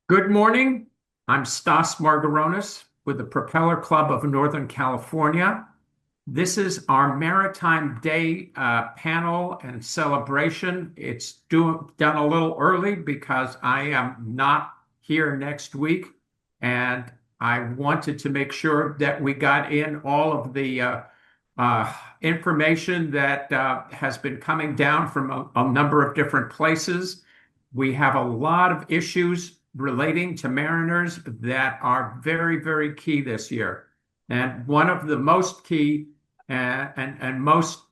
Good morning. I'm Stas Margaronis with the Propeller Club of Northern California. This is our Maritime Day panel and celebration. It's done a little early because I am not here next week, and I wanted to make sure that we got in all of the information that has been coming down from a number of different places. We have a lot of issues relating to mariners that are very, very key this year. And one of the most key and most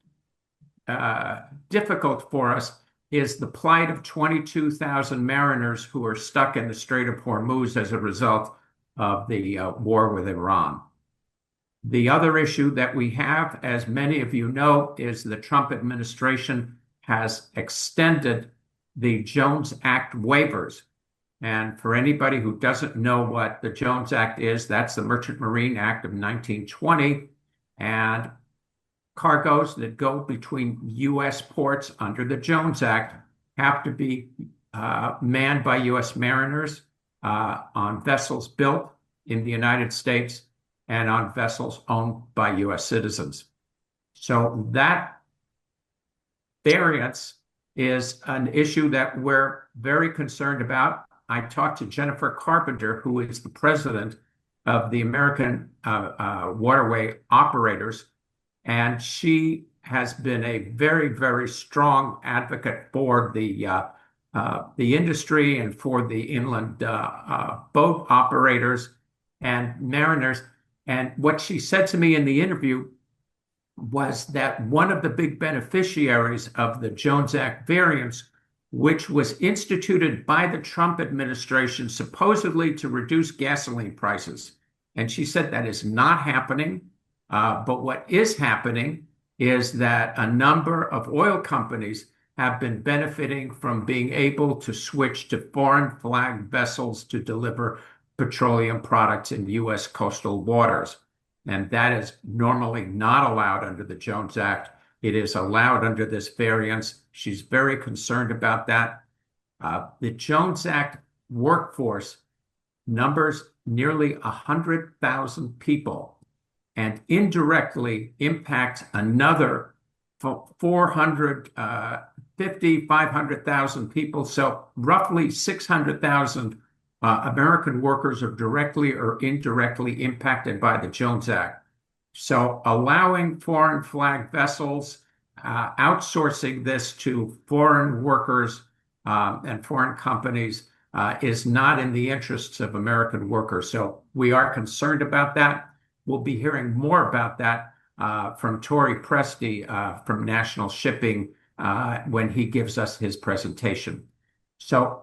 difficult for us is the plight of 22,000 mariners who are stuck in the Strait of Hormuz as a result of the war with Iran. The other issue that we have, as many of you know, is the Trump administration has extended the Jones Act waivers. And for anybody who doesn't know what the Jones Act is, that's the Merchant Marine Act of 1920. And cargoes that go between U.S. ports under the Jones Act have to be manned by U.S. mariners on vessels built in the United States and on vessels owned by U.S. citizens. So that variance is an issue that we're very concerned about. I talked to Jennifer Carpenter, who is the president of the American Waterway Operators, and she has been a very, very strong advocate for the industry and for the inland boat operators and mariners. And what she said to me in the interview was that one of the big beneficiaries of the Jones Act variance, which was instituted by the Trump administration supposedly to reduce gasoline prices. And she said that is not happening. But what is happening is that a number of oil companies have been benefiting from being able to switch to foreign flag vessels to deliver petroleum products in U.S. coastal waters. And that is normally not allowed under the Jones Act. It is allowed under this variance. She's very concerned about that. The Jones Act workforce numbers nearly 100,000 people and indirectly impacts another 500,000 people. So roughly 600,000 American workers are directly or indirectly impacted by the Jones Act. So allowing foreign flag vessels, outsourcing this to foreign workers and foreign companies is not in the interests of American workers. So we are concerned about that. We'll be hearing more about that from Tory Presti from National Shipping when he gives us his presentation. So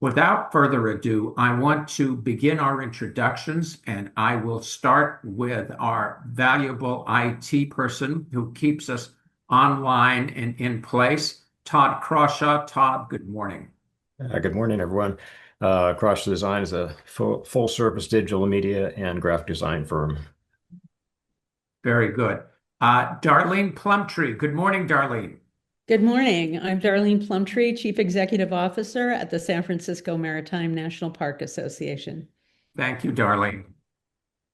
without further ado, I want to begin our introductions, and I will start with our valuable IT person who keeps us online and in place, Todd Crawshaw. Todd, good morning. Good morning, everyone. Crawshaw Design is a full-service digital media and graphic design firm. Very good. Darlene Plumtree. Good morning, Darlene. Good morning. I'm Darlene Plumtree, Chief Executive Officer at the San Francisco Maritime National Park Association. Thank you, Darlene.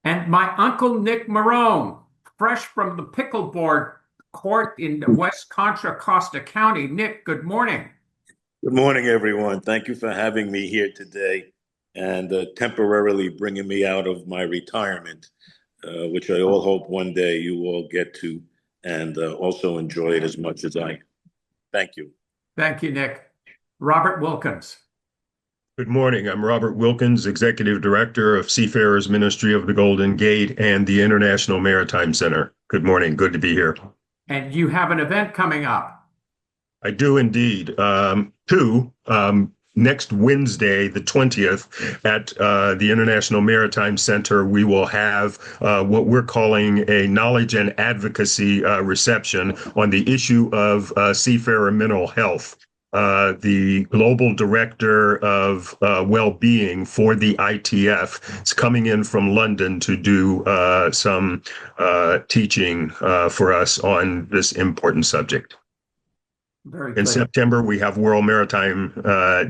And my uncle, Nick Marone, fresh from the pickleboard court in West Contra Costa County. Nick, good morning. Good morning, everyone. Thank you for having me here today and temporarily bringing me out of my retirement, which I all hope one day you all get to and also enjoy it as much as I. Thank you. Thank you, Nick. Robert Wilkins. Good morning. I'm Robert Wilkins, Executive Director of Seafarers Ministry of the Golden Gate and the International Maritime Center. Good morning. Good to be here. And you have an event coming up. I do indeed. Next Wednesday, the 20th, at the International Maritime Center, we will have what we're calling a knowledge and advocacy reception on the issue of seafarer mental health. The global director of well-being for the ITF is coming in from London to do some teaching for us on this important subject. Very In good. September, we have World Maritime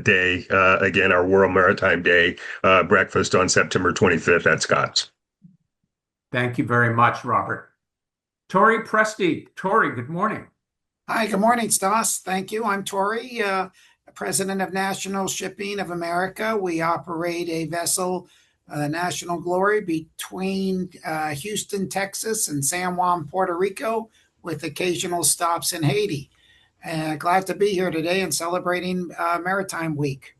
Day. Again, our World Maritime Day breakfast on September 25th at Scott's. Thank you very much, Robert. Tori Presti. Tori, good morning. Hi, good morning, Stas. Thank you. I'm Tori, President of National Shipping of America. We operate a vessel, National Glory, between Houston, Texas, and San Juan, Puerto Rico, with occasional stops in Haiti. Glad to be here today and celebrating Maritime Week.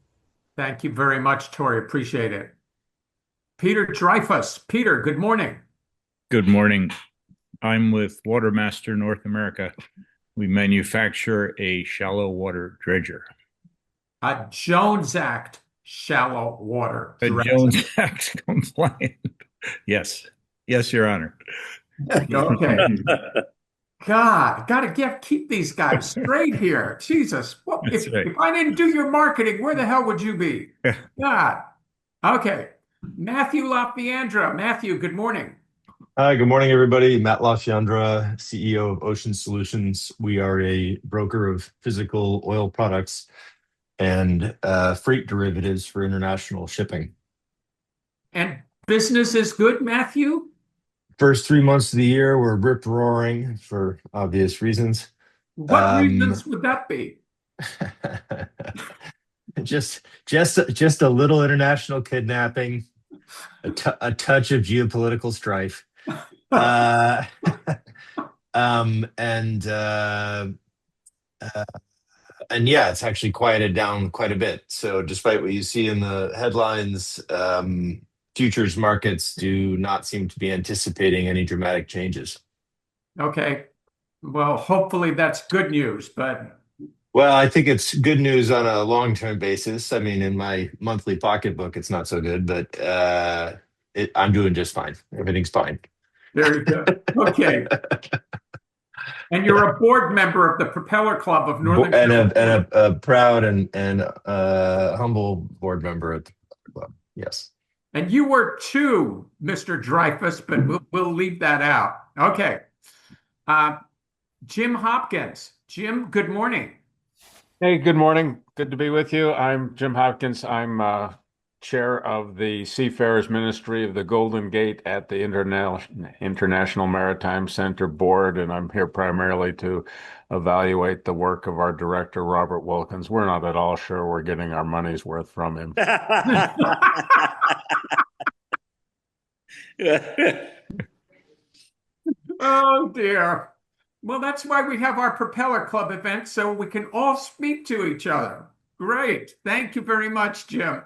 Thank you very much, Tori. Appreciate it. Peter Dreyfus. Peter, good morning. Good morning. I'm with Watermaster North America. We manufacture a shallow water dredger. A Jones Act shallow water A dredger. Jones Act compliant. Yes. Yes, Your Honor. Okay. God, gotta keep these guys straight here. Jesus. Well, That's right. if I didn't do your marketing, where the hell would you be? God. Okay. Matthew LaFiandra. Matthew, good morning. Hi, good morning, everybody. Matt LaFiandra, CEO of Ocean Solutions. We are a broker of physical oil products and freight derivatives for international shipping. And business is good, Matthew? First 3 months of the year, we're rip roaring for obvious reasons. What reasons would that be? just a little international kidnapping, a touch of geopolitical strife. And yeah, it's actually quieted down quite a bit. So despite what you see in the headlines, futures markets do not seem to be anticipating any dramatic changes. Okay. Well, hopefully that's good news, but Well, I think it's good news on a long-term basis. I mean, in my monthly pocketbook, it's not so good, but I'm doing just fine. Everything's fine. there you go. Okay. And you're a board member of the Propeller Club of Northern And a proud and humble board member at the club. Yes. And you were too, Mr. Dreyfus, but we'll leave that out. Okay. Jim Hopkins. Jim, good morning. Hey, good morning. Good to be with you. I'm Jim Hopkins. I'm chair of the Seafarers Ministry of the Golden Gate at the International Maritime Center Board, and I'm here primarily to evaluate the work of our director, Robert Wilkins. We're not at all sure we're getting our money's worth from him. Oh, dear. Well, that's why we have our Propeller Club event, so we can all speak to each other. Great. Thank you very much, Jim.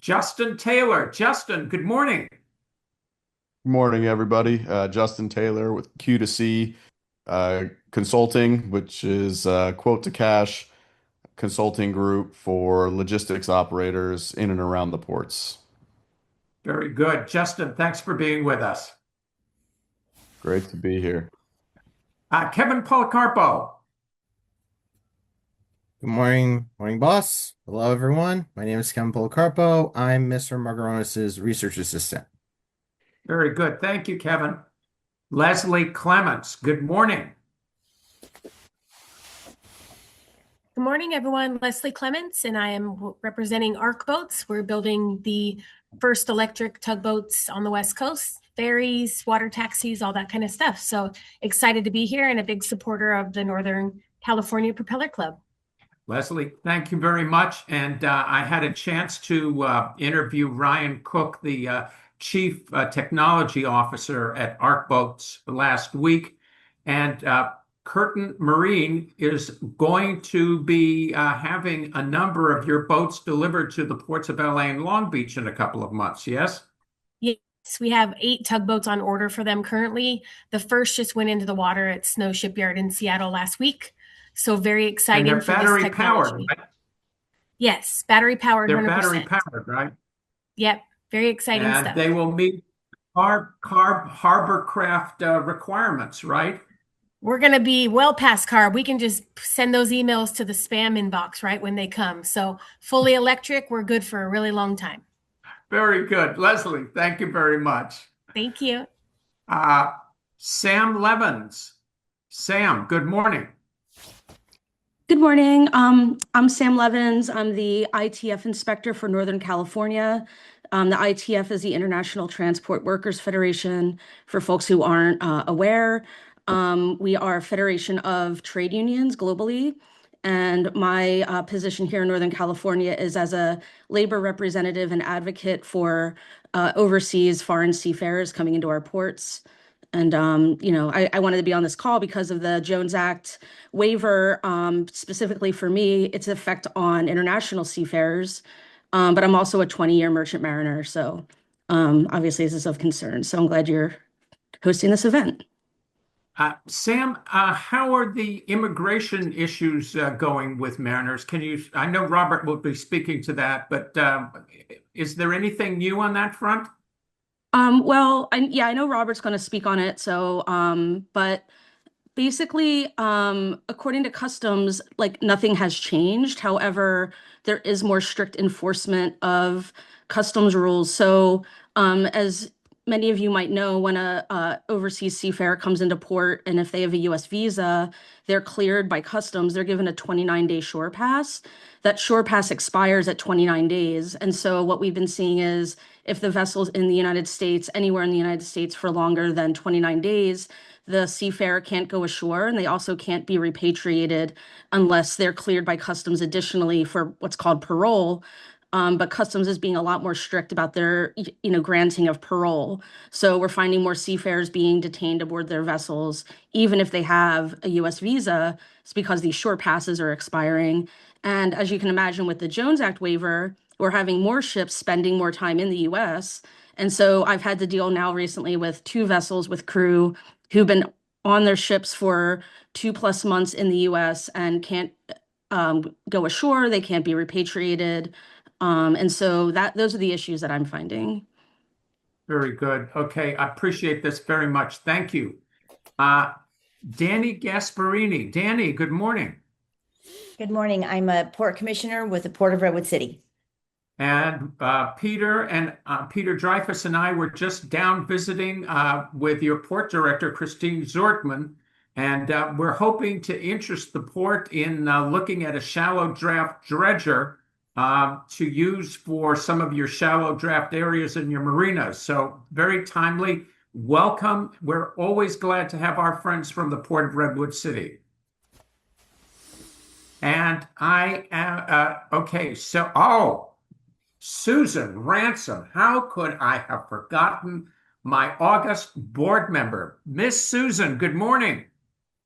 Justin Taylor. Justin, good morning. Good morning, everybody. Justin Taylor with Q2C Consulting, which is quote to cash consulting group for logistics operators in and around the ports. Very good. Justin, thanks for being with us. Great to be here. Kevin Policarpo. Good morning, boss. Hello, everyone. My name is Kevin Policarpo. I'm Mr. Margaronis's research assistant. Very good. Thank you, Kevin. Leslie Clements. Good morning. Good morning, everyone. Leslie Clements, and I am representing ARC Boats. We're building the first electric tugboats on the West Coast, ferries, water taxis, all that kind of stuff. So excited to be here and a big supporter of the Northern California Propeller Club. Leslie, thank you very much. And I had a chance to interview Ryan Cook, the Chief Technology Officer at ARC Boats last week. And Curtin Marine is going to be having a number of your boats delivered to the ports of LA and Long Beach in a couple of months, yes? Yes, we have 8 tugboats on order for them currently. The first just went into the water at Snow Shipyard in Seattle last week. So very exciting and they're for battery this technology. powered, right? Yes, battery powered. They're 100%. battery powered, right? Yep, very exciting and stuff. They will meet harbor craft requirements, right? We're going to be well past carb. We can just send those emails to the spam inbox right when they come. So fully electric, we're good for a really long time. Very good. Leslie, thank you very much. Thank you. Sam Levens. Sam, good morning. Good morning. I'm Sam Levins. I'm the ITF inspector for Northern California. The ITF is the International Transport Workers Federation, for folks who aren't aware. We are a federation of trade unions globally. And my position here in Northern California is as a labor representative and advocate for overseas foreign seafarers coming into our ports. And, I wanted to be on this call because of the Jones Act waiver, specifically for me, its effect on international seafarers. But I'm also a 20-year merchant mariner. So obviously this is of concern. So I'm glad you're hosting this event. Sam, how are the immigration issues going with mariners? I know Robert will be speaking to that, but is there anything new on that front? I know Robert's going to speak on it. So, but basically, according to customs, like nothing has changed. However, there is more strict enforcement of customs rules. So, as many of you might know, when a overseas seafarer comes into port and if they have a U.S. visa, they're cleared by customs. They're given a 29-day shore pass. That shore pass expires at 29 days. And so what we've been seeing is if the vessel's in the United States, anywhere in the United States for longer than 29 days, the seafarer can't go ashore, and they also can't be repatriated unless they're cleared by customs additionally for what's called parole. But customs is being a lot more strict about their, granting of parole. So we're finding more seafarers being detained aboard their vessels, even if they have a U.S. visa. It's because these shore passes are expiring. And as you can imagine, with the Jones Act waiver, we're having more ships spending more time in the U.S. And so I've had to deal now recently with 2 vessels with crew who've been on their ships for 2+ months in the U.S. and can't go ashore. They can't be repatriated. And so those are the issues that I'm finding. Very good. Okay, I appreciate this very much. Thank you. Danny Gasparini. Danny, good morning. Good morning. I'm a port commissioner with the Port of Redwood City. And Peter Dreyfus and I were just down visiting with your port director, Christine Zortman, and we're hoping to interest the port in looking at a shallow draft dredger to use for some of your shallow draft areas in your marinas. So very timely. Welcome. We're always glad to have our friends from the Port of Redwood City. And I am, okay, so, Susan Ransom, how could I have forgotten my August board member? Miss Susan, good morning.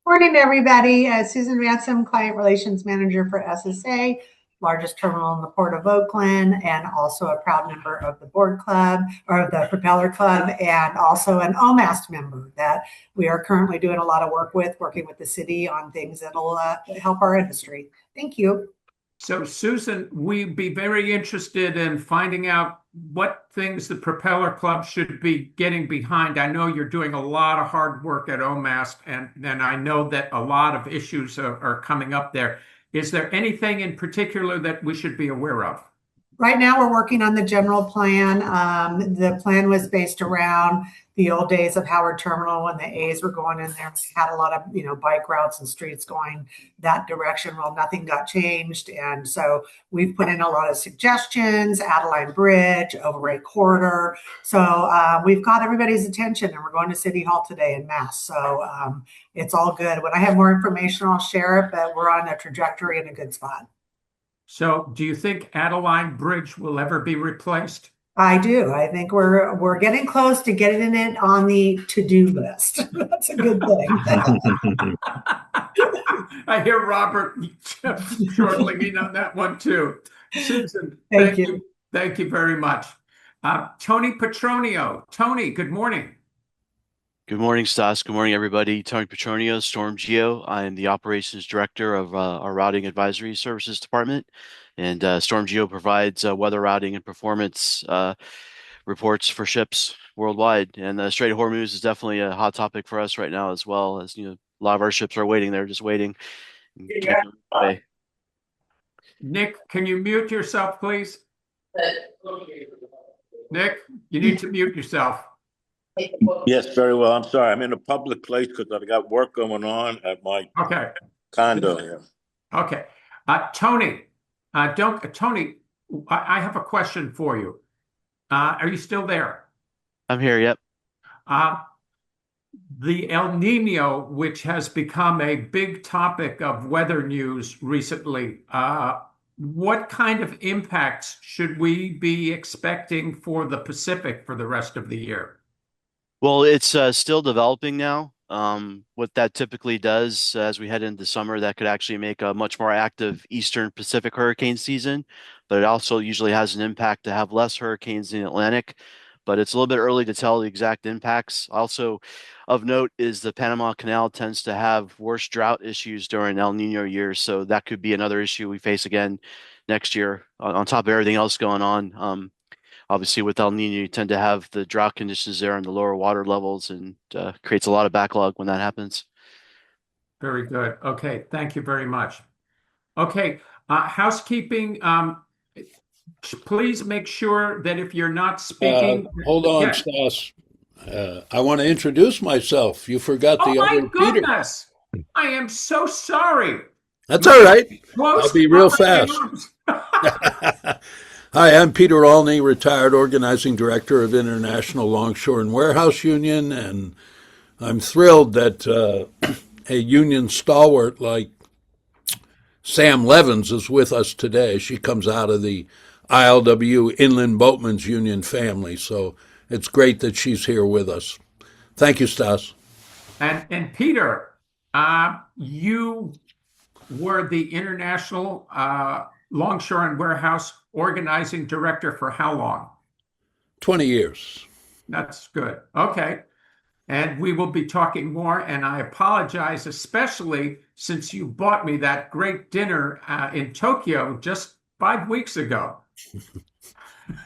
Morning, everybody. Susan Ransom, Client Relations Manager for SSA, largest terminal in the Port of Oakland, and also a proud member of the board club, or the Propeller Club, and also an OMAST member that we are currently doing a lot of work with, working with the city on things that'll help our industry. Thank you. So, Susan, we'd be very interested in finding out what things the Propeller Club should be getting behind. I know you're doing a lot of hard work at OMAST, and I know that a lot of issues are coming up there. Is there anything in particular that we should be aware of? Right now, we're working on the general plan. The plan was based around the old days of Howard Terminal when the A's were going in there. We had a lot of, bike routes and streets going that direction. Well, nothing got changed. And so we've put in a lot of suggestions, Adeline Bridge, Overray Corridor. So we've got everybody's attention, and we're going to City Hall today in Mass. So it's all good. When I have more information, I'll share it, but we're on a trajectory in a good spot. So do you think Adeline Bridge will ever be replaced? I do. I think we're getting close to getting it on the to-do list. That's a good thing. I hear Robert chortling in on that one too. Susan, thank you. Thank you very much. Tony Petronio. Tony, good morning. Good morning, Stas. Good morning, everybody. Tony Petronio, Storm Geo. I am the Operations Director of our Routing Advisory Services Department. And Storm Geo provides weather routing and performance reports for ships worldwide. And the Strait of Hormuz is definitely a hot topic for us right now, as well as, a lot of our ships are waiting there, just waiting. Yeah. Nick, can you mute yourself, please? Nick, you need to mute yourself. Yes, very well. I'm sorry. I'm in a public place because I've got work going on at my condo here. Okay. Tony, Tony, I have a question for you. Are you still there? I'm here. Yep. The El Nino, which has become a big topic of weather news recently, what kind of impacts should we be expecting for the Pacific for the rest of the year? Well, it's still developing now. What that typically does as we head into summer, that could actually make a much more active Eastern Pacific hurricane season, but it also usually has an impact to have less hurricanes in the Atlantic. But it's a little bit early to tell the exact impacts. Also, of note is the Panama Canal tends to have worse drought issues during El Nino years, so that could be another issue we face again next year on top of everything else going on. Obviously, with El Nino, you tend to have the drought conditions there and the lower water levels, and creates a lot of backlog when that happens. Very good. Okay, thank you very much. Okay, housekeeping. Please make sure that if you're not speaking, Hold on, yeah. Stas. I want to introduce myself. You forgot Oh the my other Peter. goodness! I am so sorry. That's all right. Close I'll be real up my fast. arms. Hi, I'm Peter Olney, retired organizing director of International Longshore and Warehouse Union, and I'm thrilled that a union stalwart like Sam Levins is with us today. She comes out of the ILW Inland Boatmen's Union family, so it's great that she's here with us. Thank you, Stas. And Peter, you were the International Longshore and Warehouse Organizing Director for how long? 20 years. That's good. Okay. And we will be talking more. And I apologize, especially since you bought me that great dinner in Tokyo just 5 weeks ago.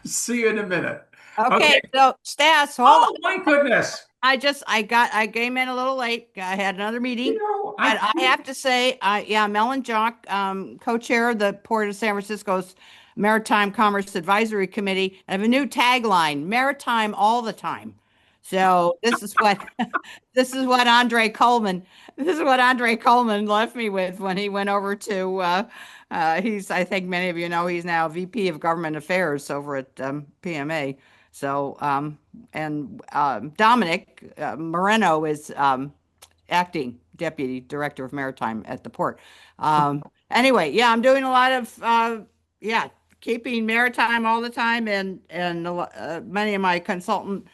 See you in a minute. Okay, so Stas, hold Oh on. my goodness. I came in a little late. I had another meeting. I have to say, Mel Jock, co-chair of the Port of San Francisco's Maritime Commerce Advisory Committee. I have a new tagline: Maritime all the time. So this is what Andre Coleman left me with when he went over to I think many of you know he's now VP of Government Affairs over at PMA. So Dominic Moreno is acting Deputy Director of Maritime at the port. Anyway, I'm doing a lot of keeping maritime all the time, and many of my consultant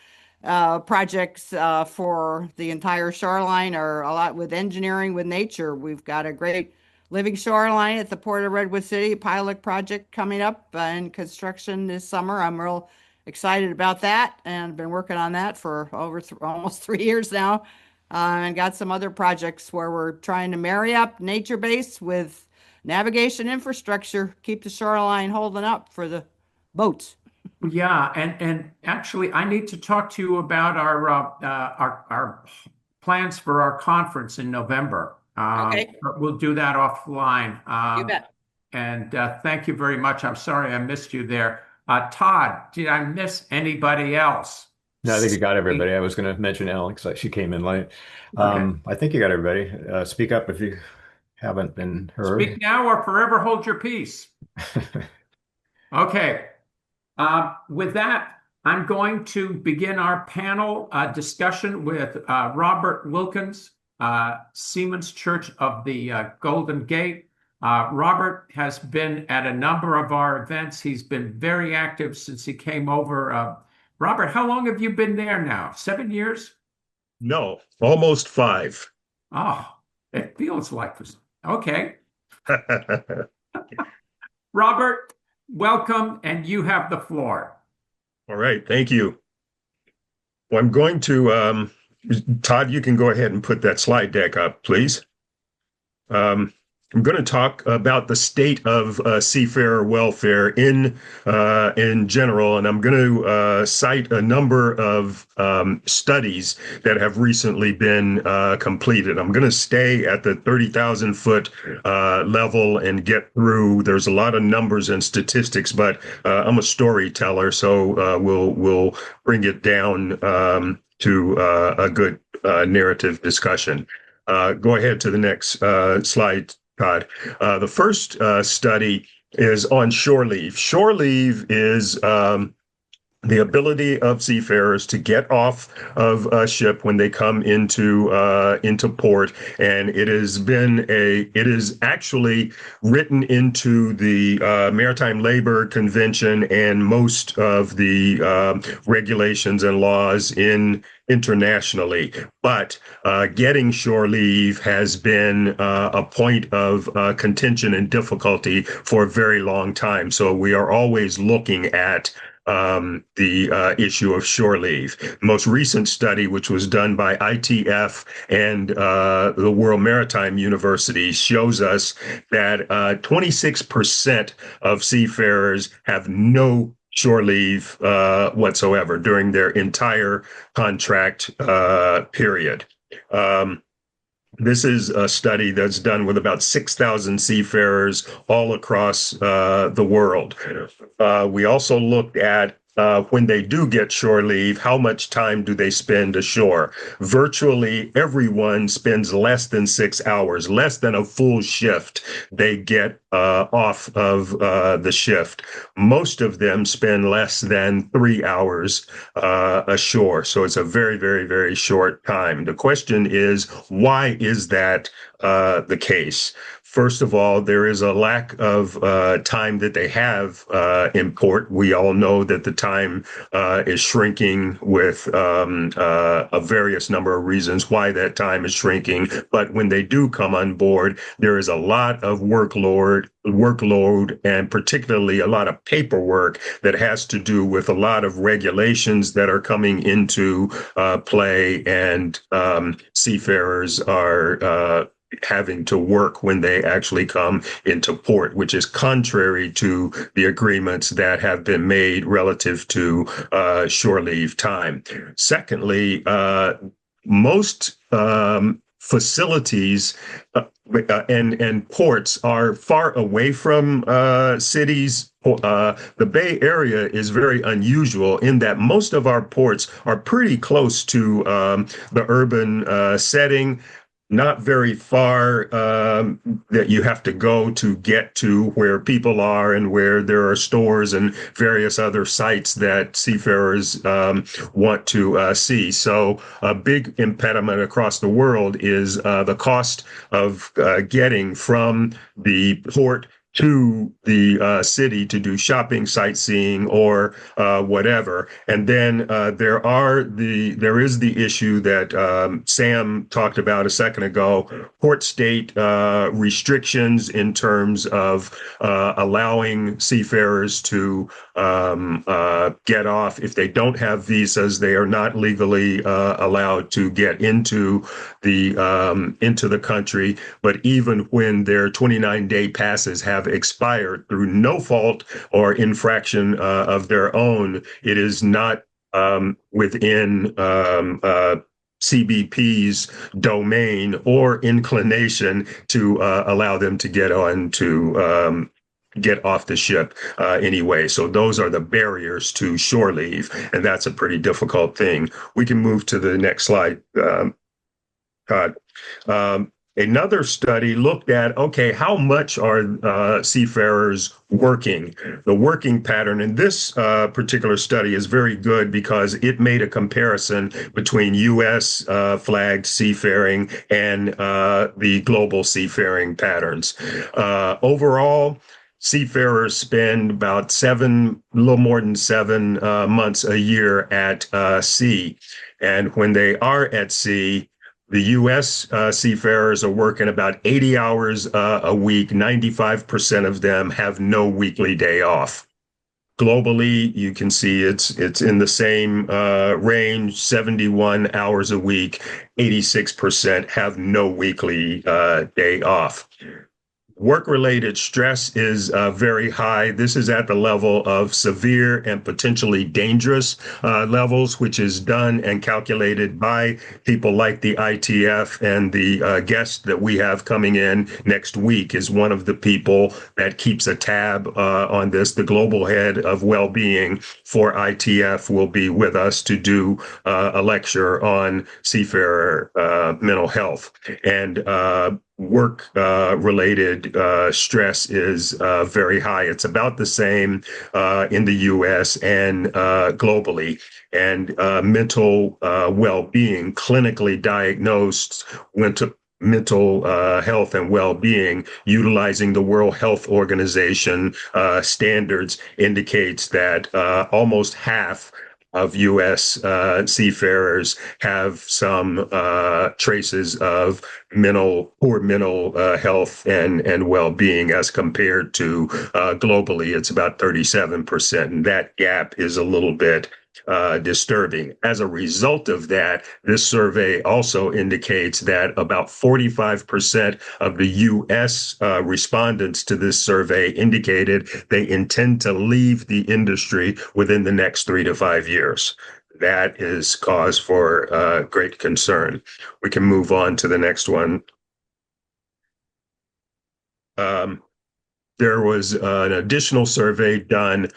projects for the entire shoreline are a lot with engineering, with nature. We've got a great living shoreline at the Port of Redwood City, a pilot project coming up in construction this summer. I'm real excited about that, and been working on that for over almost 3 years now, and got some other projects where we're trying to marry up nature base with navigation infrastructure, keep the shoreline holding up for the boats. Yeah, and actually, I need to talk to you about our plans for our conference in November. Okay. But we'll do that offline. You bet. And thank you very much. I'm sorry I missed you there. Todd, did I miss anybody else? No, I think you got everybody. I was going to mention Alex, she came in late. Okay. I think you got everybody. Speak up if you haven't been heard. Speak now or forever hold your peace. Okay. With that, I'm going to begin our panel discussion with Robert Wilkins, Seamen's Church of the Golden Gate. Robert has been at a number of our events. He's been very active since he came over. Robert, how long have you been there now? 7 years? No, almost 5. Oh, it feels like this. Okay. Robert, welcome, and you have the floor. All right, thank you. Well, I'm going to, Todd, you can go ahead and put that slide deck up, please. I'm going to talk about the state of seafarer welfare in general, and I'm going to cite a number of studies that have recently been completed. I'm going to stay at the 30,000 foot level and get through. There's a lot of numbers and statistics, but I'm a storyteller, so we'll bring it down to a good narrative discussion. Go ahead to the next slide, Todd. The first study is on shore leave. Shore leave is the ability of seafarers to get off of a ship when they come into port, and it is actually written into the Maritime Labor Convention and most of the regulations and laws internationally. But getting shore leave has been a point of contention and difficulty for a very long time. So we are always looking at the issue of shore leave. The most recent study, which was done by ITF and the World Maritime University, shows us that 26% of seafarers have no shore leave whatsoever during their entire contract period. This is a study that's done with about 6,000 seafarers all across the world. We also looked at when they do get shore leave, how much time do they spend ashore? Virtually everyone spends less than 6 hours, less than a full shift they get off of the shift. Most of them spend less than 3 hours ashore. So it's a very, very, very short time. The question is, why is that the case? First of all, there is a lack of time that they have in port. We all know that the time is shrinking with a various number of reasons why that time is shrinking. But when they do come on board, there is a lot of workload, and particularly a lot of paperwork that has to do with a lot of regulations that are coming into play, and seafarers are having to work when they actually come into port, which is contrary to the agreements that have been made relative to shore leave time. Secondly, most facilities and ports are far away from cities. The Bay Area is very unusual in that most of our ports are pretty close to the urban setting. Not very far that you have to go to get to where people are and where there are stores and various other sites that seafarers want to see. So a big impediment across the world is the cost of getting from the port to the city to do shopping, sightseeing, or whatever. And then there is the issue that Sam talked about a second ago, port state restrictions in terms of allowing seafarers to get off. If they don't have visas, they are not legally allowed to get into the country. But even when their 29-day passes have expired through no fault or infraction of their own, it is not within CBP's domain or inclination to allow them to get on to get off the ship anyway. So those are the barriers to shore leave, and that's a pretty difficult thing. We can move to the next slide, Todd. Another study looked at, okay, how much are seafarers working, the working pattern. And this particular study is very good because it made a comparison between U.S. flagged seafaring and the global seafaring patterns. Overall, seafarers spend about a little more than 7 months a year at sea. And when they are at sea, the U.S. Seafarers are working about 80 hours a week. 95% of them have no weekly day off. Globally, you can see it's in the same range, 71 hours a week. 86% have no weekly day off. Work-related stress is very high. This is at the level of severe and potentially dangerous levels, which is done and calculated by people like the ITF, and the guest that we have coming in next week is one of the people that keeps a tab on this. The global head of well-being for ITF will be with us to do a lecture on seafarer mental health. And work related stress is very high. It's about the same in the US and globally. And mental well-being, clinically diagnosed mental health and well-being, utilizing the World Health Organization standards, indicates that almost half of U.S. Seafarers have some traces of poor mental health and well-being, as compared to globally, it's about 37%. And that gap is a little bit disturbing. As a result of that, this survey also indicates that about 45% of the U.S. Respondents to this survey indicated they intend to leave the industry within the next 3 to 5 years. That is cause for great concern. We can move on to the next one. There was an additional survey done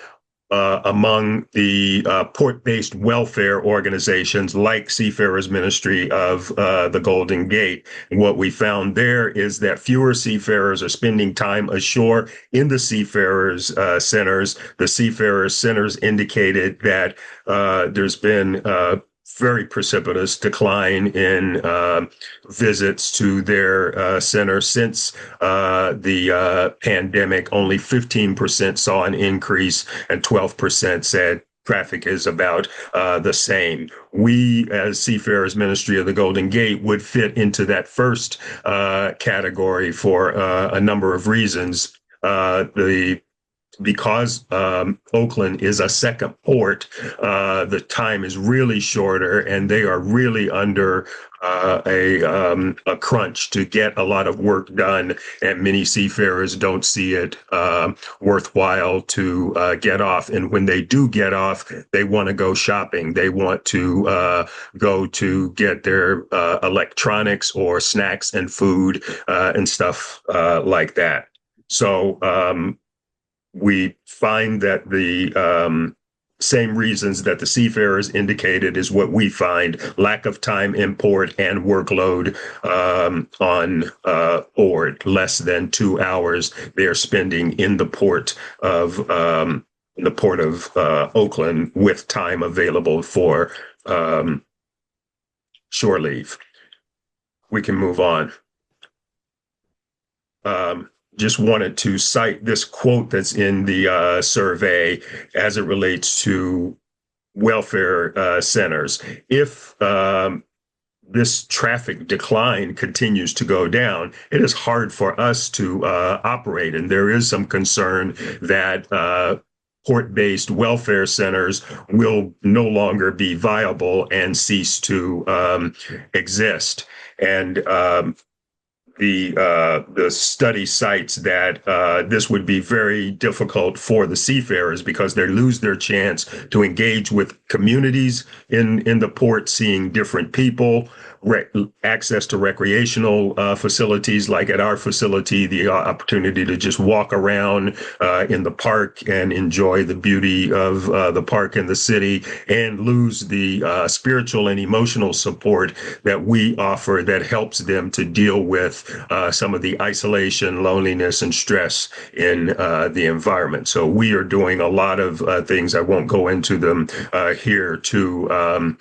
among the port-based welfare organizations like Seafarers Ministry of the Golden Gate. And what we found there is that fewer seafarers are spending time ashore in the Seafarers Centers. The Seafarers Centers indicated that there's been very precipitous decline in visits to their center since the pandemic. Only 15% saw an increase, and 12% said traffic is about the same. We, as Seafarers Ministry of the Golden Gate, would fit into that first category for a number of reasons. Because Oakland is a second port, the time is really shorter, and they are really under a crunch to get a lot of work done, and many seafarers don't see it worthwhile to get off. And when they do get off, they want to go shopping. They want to go to get their electronics or snacks and food and stuff like that. So we find that the same reasons that the seafarers indicated is what we find: lack of time in port and workload on board. Less than 2 hours they're spending in the port of Oakland, with time available for shore leave. We can move on. Just wanted to cite this quote that's in the survey as it relates to welfare centers. If this traffic decline continues to go down, it is hard for us to operate. And there is some concern that port-based welfare centers will no longer be viable and cease to exist. And the study cites that this would be very difficult for the seafarers because they lose their chance to engage with communities in the port, seeing different people, access to recreational facilities like at our facility, the opportunity to just walk around in the park and enjoy the beauty of the park and the city, and lose the spiritual and emotional support that we offer that helps them to deal with some of the isolation, loneliness, and stress in the environment. So we are doing a lot of things, I won't go into them here, to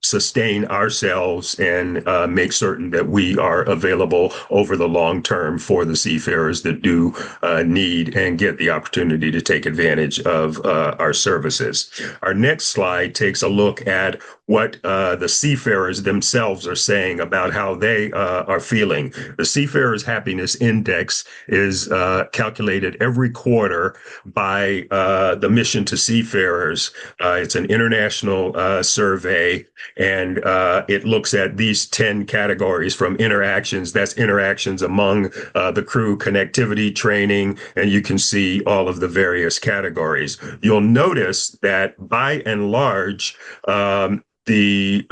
sustain ourselves and make certain that we are available over the long term for the seafarers that do need and get the opportunity to take advantage of our services. Our next slide takes a look at what the seafarers themselves are saying about how they are feeling. The Seafarers Happiness Index is calculated every quarter by the Mission to Seafarers. It's an international survey, and it looks at these 10 categories from interactions. That's interactions among the crew, connectivity, training, and you can see all of the various categories. You'll notice that by and large, the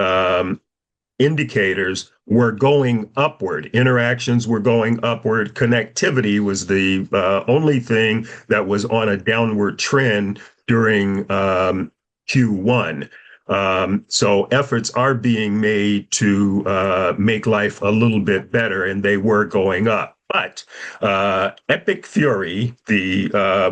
indicators were going upward. Interactions were going upward. Connectivity was the only thing that was on a downward trend during Q1. So efforts are being made to make life a little bit better, and they were going up. But Epic Fury, the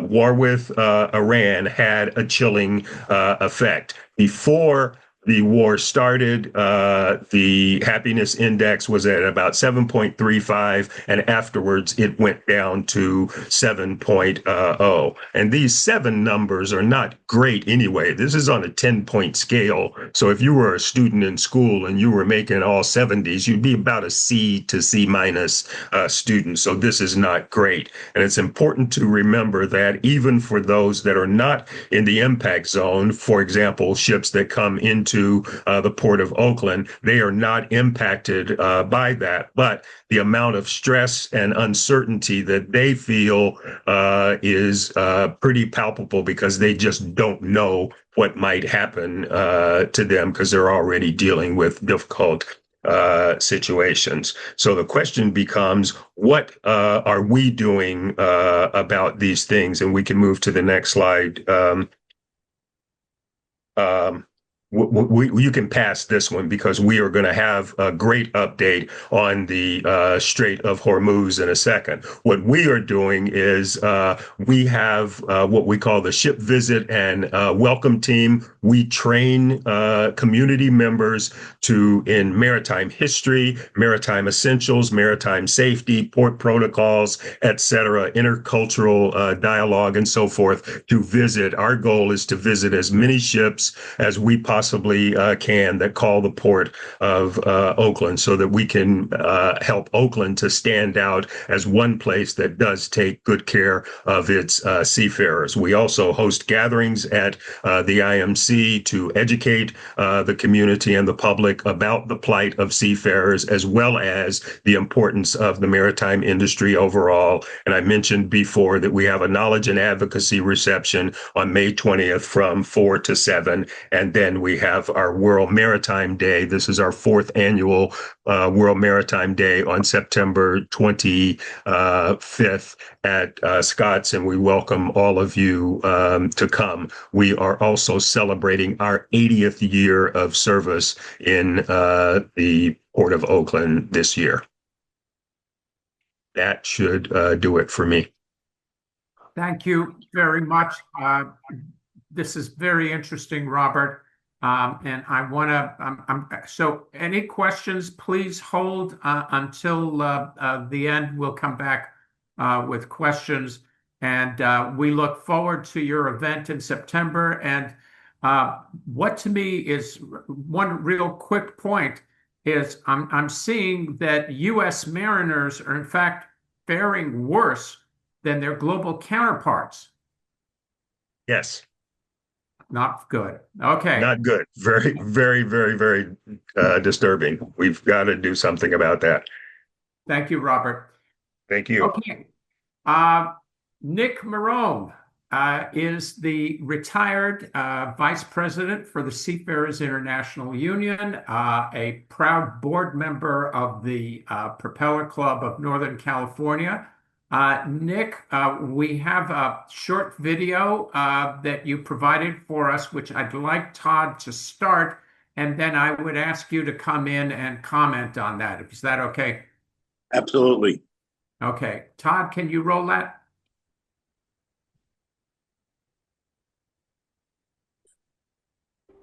war with Iran, had a chilling effect. Before the war started, the happiness index was at about 7.35, and afterwards it went down to 7.0. And these 7 numbers are not great anyway. This is on a 10-point scale. So if you were a student in school and you were making all 70s, you'd be about a C to C minus student. So this is not great. And it's important to remember that even for those that are not in the impact zone, for example, ships that come into the port of Oakland, they are not impacted by that. But the amount of stress and uncertainty that they feel is pretty palpable, because they just don't know what might happen to them, because they're already dealing with difficult situations. So the question becomes, what are we doing about these things? And we can move to the next slide. You can pass this one, because we are going to have a great update on the Strait of Hormuz in a second. What we are doing is we have what we call the ship visit and welcome team. We train community members in maritime history, maritime essentials, maritime safety, port protocols, etc., intercultural dialogue, and so forth to visit. Our goal is to visit as many ships as we possibly can that call the port of Oakland, so that we can help Oakland to stand out as one place that does take good care of its seafarers. We also host gatherings at the IMC to educate the community and the public about the plight of seafarers, as well as the importance of the maritime industry overall. And I mentioned before that we have a knowledge and advocacy reception on May 20th from 4 to 7, and then we have our World Maritime Day. This is our 4th annual World Maritime Day on September 25th at Scott's, and we welcome all of you to come. We are also celebrating our 80th year of service in the Port of Oakland this year. That should do it for me. Thank you very much. This is very interesting, Robert. And I want to, so any questions, please hold until the end. We'll come back with questions. And we look forward to your event in September. And what to me is one real quick point is I'm seeing that U.S. mariners are in fact faring worse than their global counterparts. Yes. Not good. Okay. Not good. Very, very, very, very disturbing. We've got to do something about that. Thank you, Robert. Thank you. Okay. Nick Marone is the retired vice president for the Seafarers International Union, a proud board member of the Propeller Club of Northern California. Nick, we have a short video that you provided for us, which I'd like Todd to start, and then I would ask you to come in and comment on that. Is that okay? Absolutely. Okay. Todd, can you roll that?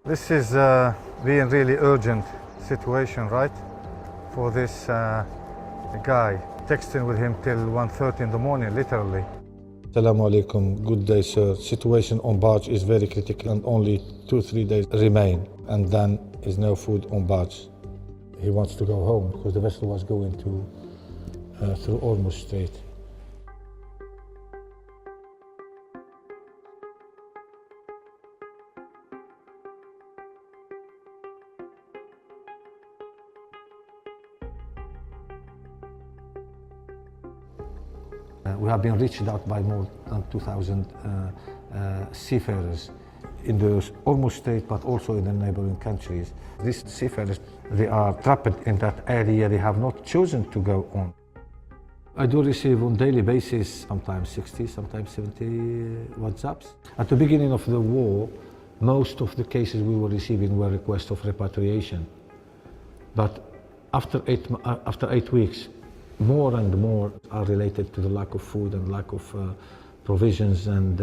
This is being really urgent situation, right? For this guy. Texting with him till 1:30 in the morning, literally. Assalamu alaikum, good day, sir. Situation on barge is very critical and only 2-3 days remain, and then is no food on barge. He wants to go home because the vessel was going to through Hormuz Strait. We have been reached out by more than 2,000 seafarers in the Hormuz Strait, but also in the neighboring countries. These seafarers, they are trapped in that area. They have not chosen to go on. I do receive on daily basis, sometimes 60, sometimes 70 WhatsApps. At the beginning of the war, Most of the cases we were receiving were requests of repatriation. But after 8 weeks, more and more are related to the lack of food and lack of provisions and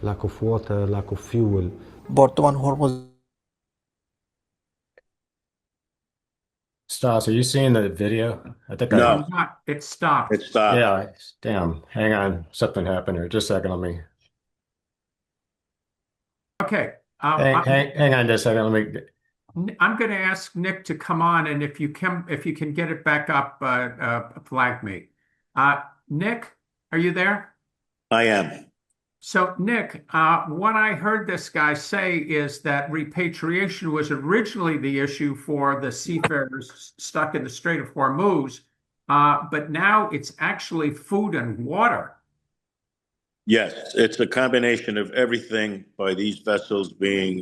lack of water, lack of fuel. বর্তমান Hormuz Stas, are you seeing the video? I think No. I'm not. It stopped. It stopped. Yeah, damn. Hang on. Something happened here. Just a second. Let me. Okay. Hang on just a second. Let me. I'm going to ask Nick to come on, and if you can get it back up, flag me. Nick, are you there? I am. So, Nick, what I heard this guy say is that repatriation was originally the issue for the seafarers stuck in the Strait of Hormuz, but now it's actually food and water. Yes, it's a combination of everything by these vessels being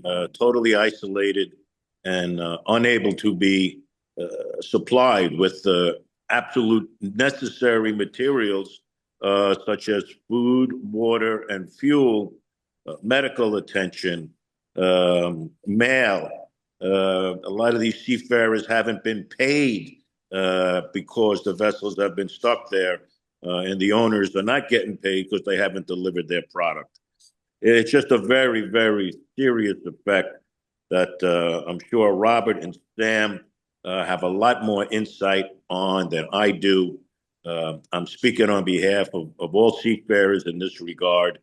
totally isolated and unable to be supplied with the absolute necessary materials such as food, water, and fuel, medical attention, mail. A lot of these seafarers haven't been paid because the vessels have been stuck there, and the owners are not getting paid because they haven't delivered their product. It's just a very, very serious effect that I'm sure Robert and Sam have a lot more insight on than I do. I'm speaking on behalf of all seafarers in this regard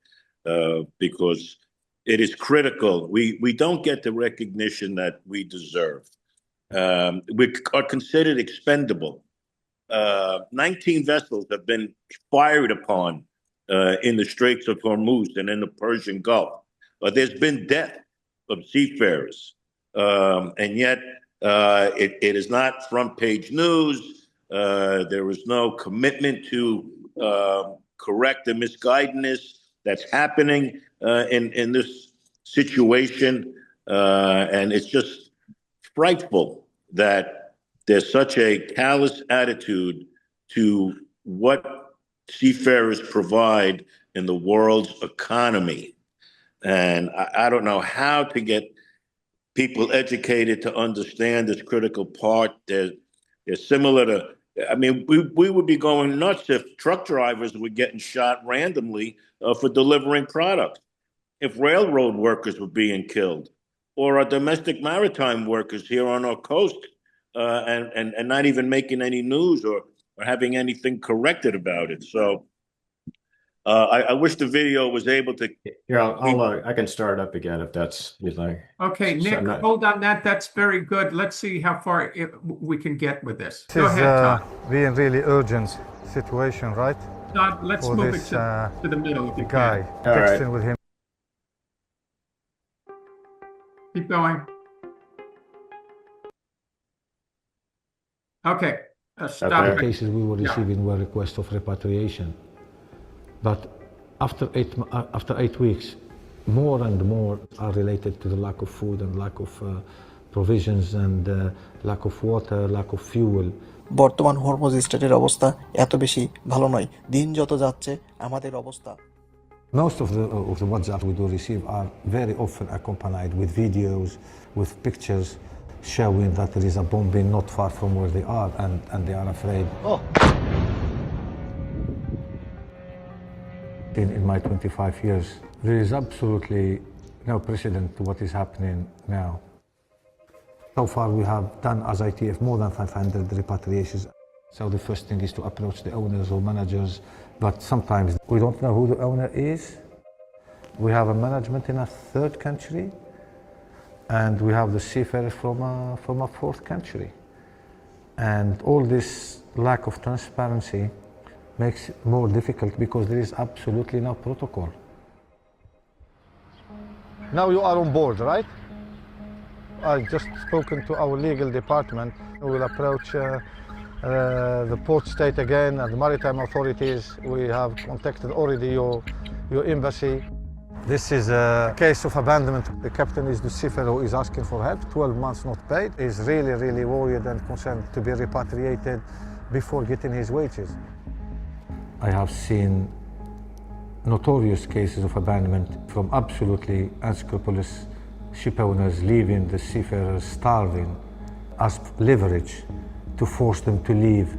because it is critical. We don't get the recognition that we deserve. We are considered expendable. 19 vessels have been fired upon in the Straits of Hormuz and in the Persian Gulf. There's been death of seafarers, and yet it is not front page news. There is no commitment to correct the misguidance that's happening in this situation. And it's just frightful that there's such a callous attitude to what seafarers provide in the world's economy. And I don't know how to get people educated to understand this critical part. They're similar to, I mean, we would be going nuts if truck drivers were getting shot randomly for delivering product, if railroad workers were being killed, or our domestic maritime workers here on our coast and not even making any news or having anything corrected about it. So I wish the video was able to. Yeah, I can start up again if that's you'd like. Okay, Nick, hold on that. That's very good. Let's see how far we can get with this. Go ahead, Todd. Being really urgent situation, right? Todd, let's For move this, it to the middle if you guy can. texting with him. Keep going. Okay, stop. The cases we were receiving were requests of repatriation. But after 8 weeks, more and more are related to the lack of food and lack of provisions and lack of water, lack of fuel. বর্তমান Hormuz স্ট্রেটের অবস্থা এত বেশি ভালো নয় দিন যত যাচ্ছে আমাদের অবস্থা Most of the WhatsApp we do receive are very often accompanied with videos, with pictures showing that there is a bombing not far from where they are and they are afraid. In my 25 years, there is absolutely no precedent to what is happening now. So far we have done as ITF more than 500 repatriations. So the first thing is to approach the owners or managers, but sometimes we don't know who the owner is. We have a management in a third country, and we have the seafarers from a fourth country. And all this lack of transparency makes it more difficult because there is absolutely no protocol. Now you are on board, right? I just spoken to our legal department. We will approach the port state again and the maritime authorities. We have contacted already your embassy. This is a case of abandonment. The captain is the seafarer who is asking for help, 12 months not paid. He's really, really worried and concerned to be repatriated before getting his wages. I have seen notorious cases of abandonment from absolutely unscrupulous ship owners leaving the seafarers starving as leverage to force them to leave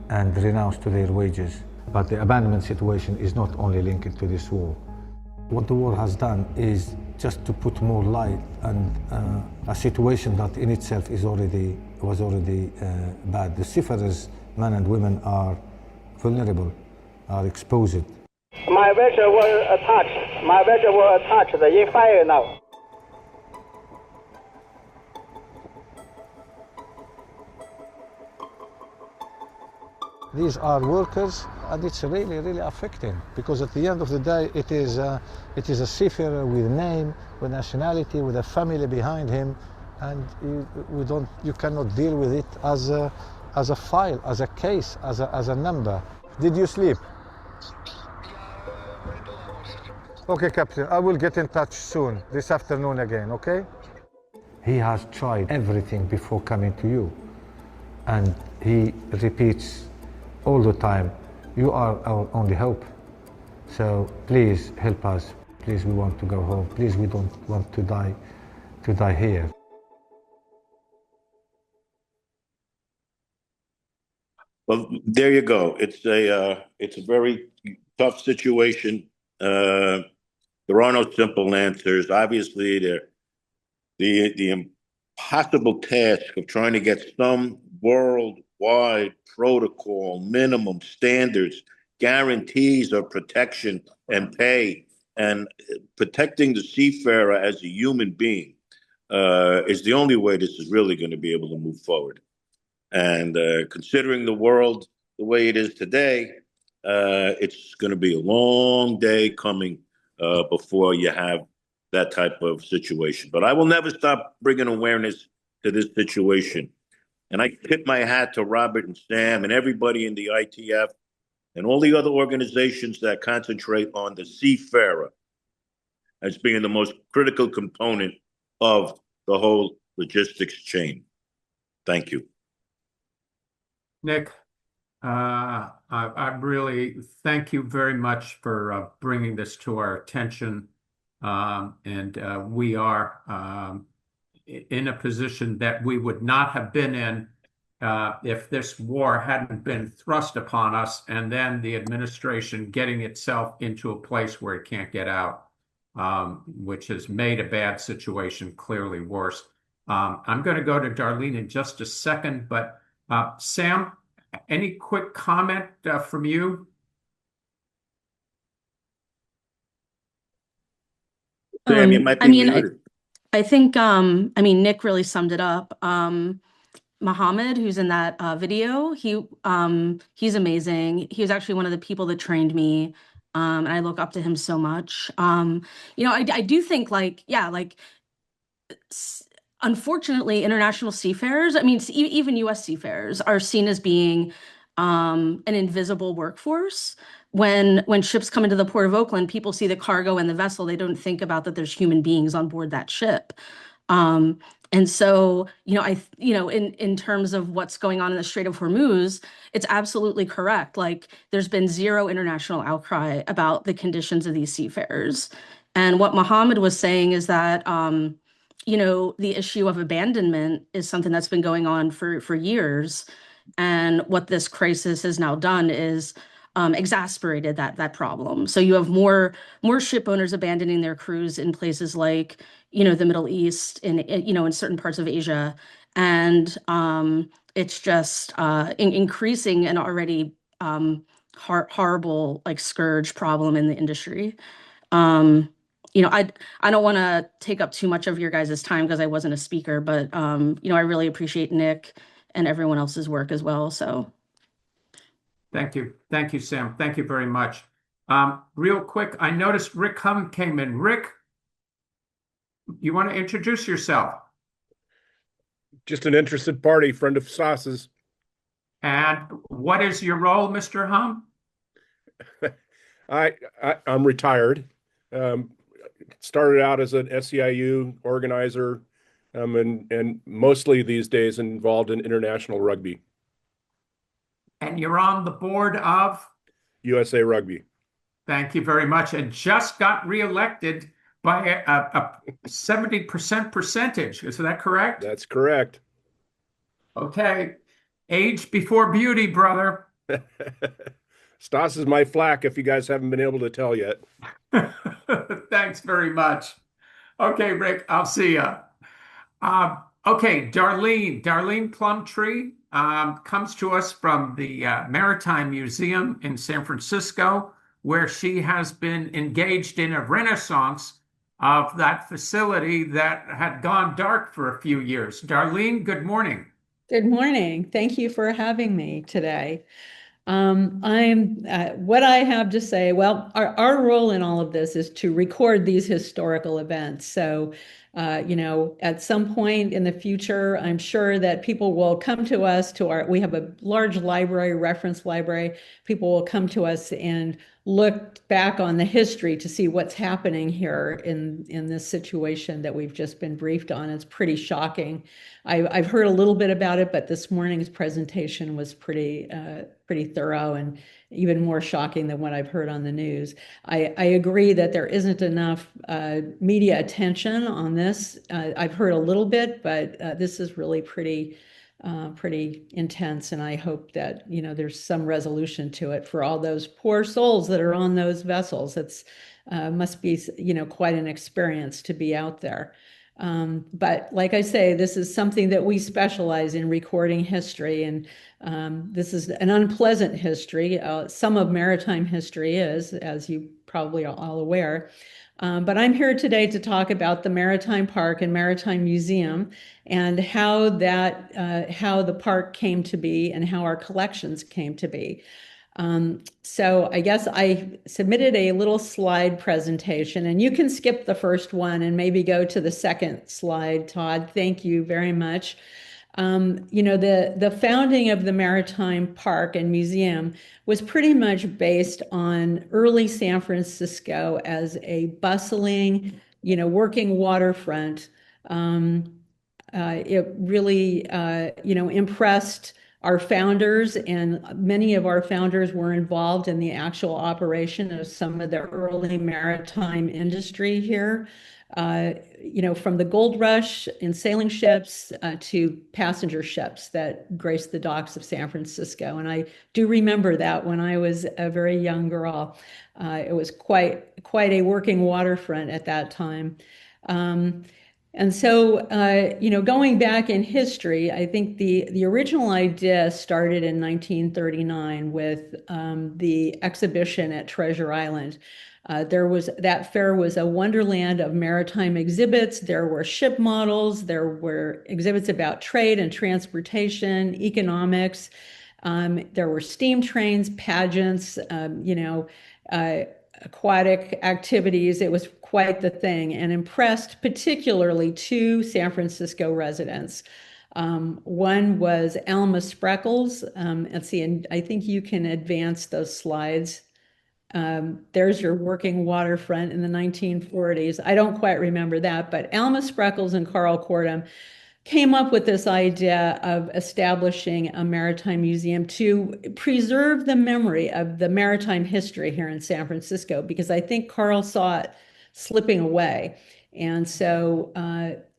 and renounce to their wages. But the abandonment situation is not only linked to this war. What the war has done is just to put more light and a situation that in itself was already bad. The seafarers, men and women, are vulnerable, are exposed. My vessel was attached. My vessel was attached in fire now. These are workers, and it's really, really affecting, because at the end of the day, it is a seafarer with a name, with nationality, with a family behind him, and you cannot deal with it as a file, as a case, as a number. Did you sleep? Okay, Captain, I will get in touch soon, this afternoon again, okay? He has tried everything before coming to you, and he repeats all the time, you are our only hope. So please help us. Please, we want to go home. Please, we don't want to die here. Well, there you go. It's a very tough situation. There are no simple answers. Obviously, the impossible task of trying to get some worldwide protocol, minimum standards, guarantees of protection and pay, and protecting the seafarer as a human being is the only way this is really going to be able to move forward. And considering the world the way it is today, it's going to be a long day coming before you have that type of situation. But I will never stop bringing awareness to this situation. And I tip my hat to Robert and Sam and everybody in the ITF and all the other organizations that concentrate on the seafarer as being the most critical component of the whole logistics chain. Thank you. Nick, I really thank you very much for bringing this to our attention. We are in a position that we would not have been in if this war hadn't been thrust upon us, and then the administration getting itself into a place where it can't get out, which has made a bad situation clearly worse. I'm going to go to Darlene in just a second, but Sam, any quick comment from you? Sam, you might be muted. I think, Nick really summed it up. Mohammed, who's in that video, he's amazing. He was actually one of the people that trained me, and I look up to him so much. I do think, unfortunately, international seafarers, even U.S. seafarers, are seen as being an invisible workforce. When ships come into the Port of Oakland, people see the cargo and the vessel. They don't think about that there's human beings on board that ship. And so, in terms of what's going on in the Strait of Hormuz, it's absolutely correct. Like, there's been zero international outcry about the conditions of these seafarers. And what Mohammed was saying is that, the issue of abandonment is something that's been going on for years. And what this crisis has now done is exasperated that problem. So you have more ship owners abandoning their crews in places like, the Middle East, in certain parts of Asia. And it's just increasing an already horrible scourge problem in the industry. I don't want to take up too much of your guys' time because I wasn't a speaker, but I really appreciate Nick and everyone else's work as well. So thank you, Sam. Thank you very much. Real quick, I noticed Rick Hum came in. Rick, you want to introduce yourself? Just an interested party, friend of Stas's. And what is your role, Mr. Hum? I'm retired. Started out as an SEIU organizer, and mostly these days involved in international rugby. And you're on the board of? USA Rugby. Thank you very much. And just got reelected by a 70% percentage. Is that correct? That's correct. Okay. Age before beauty, brother. Stas is my flack if you guys haven't been able to tell yet. Thanks very much. Okay, Rick, I'll see ya. Okay, Darlene Plumtree comes to us from the Maritime Museum in San Francisco, where she has been engaged in a renaissance of that facility that had gone dark for a few years. Darlene, good morning. Good morning. Thank you for having me today. What I have to say, well, our role in all of this is to record these historical events. So, at some point in the future, I'm sure that people will come to us we have a large library, reference library. People will come to us and look back on the history to see what's happening here in this situation that we've just been briefed on. It's pretty shocking. I've heard a little bit about it, but this morning's presentation was pretty thorough and even more shocking than what I've heard on the news. I agree that there isn't enough media attention on this. I've heard a little bit, but this is really pretty intense, and I hope that there's some resolution to it for all those poor souls that are on those vessels. It's must be quite an experience to be out there. But like I say, this is something that we specialize in, recording history, and this is an unpleasant history. Some of maritime history is, as you probably are all aware. But I'm here today to talk about the Maritime Park and Maritime Museum and how the park came to be and how our collections came to be. So I guess I submitted a little slide presentation, and you can skip the first one and maybe go to the second slide, Todd. Thank you very much. The founding of the Maritime Park and Museum was pretty much based on early San Francisco as a bustling, working waterfront. It really, impressed our founders, and many of our founders were involved in the actual operation of some of the early maritime industry here. From the gold rush in sailing ships to passenger ships that graced the docks of San Francisco. And I do remember that when I was a very young girl. It was quite a working waterfront at that time. And so, going back in history, I think the original idea started in 1939 with the exhibition at Treasure Island. That fair was a wonderland of maritime exhibits. There were ship models, there were exhibits about trade and transportation, economics. There were steam trains, pageants, aquatic activities. It was quite the thing, and impressed particularly two San Francisco residents. One was Alma Spreckels. Let's see, and I think you can advance those slides. There's your working waterfront in the 1940s. I don't quite remember that, but Alma Spreckels and Carl Cordum came up with this idea of establishing a maritime museum to preserve the memory of the maritime history here in San Francisco, because I think Carl saw it slipping away. And so,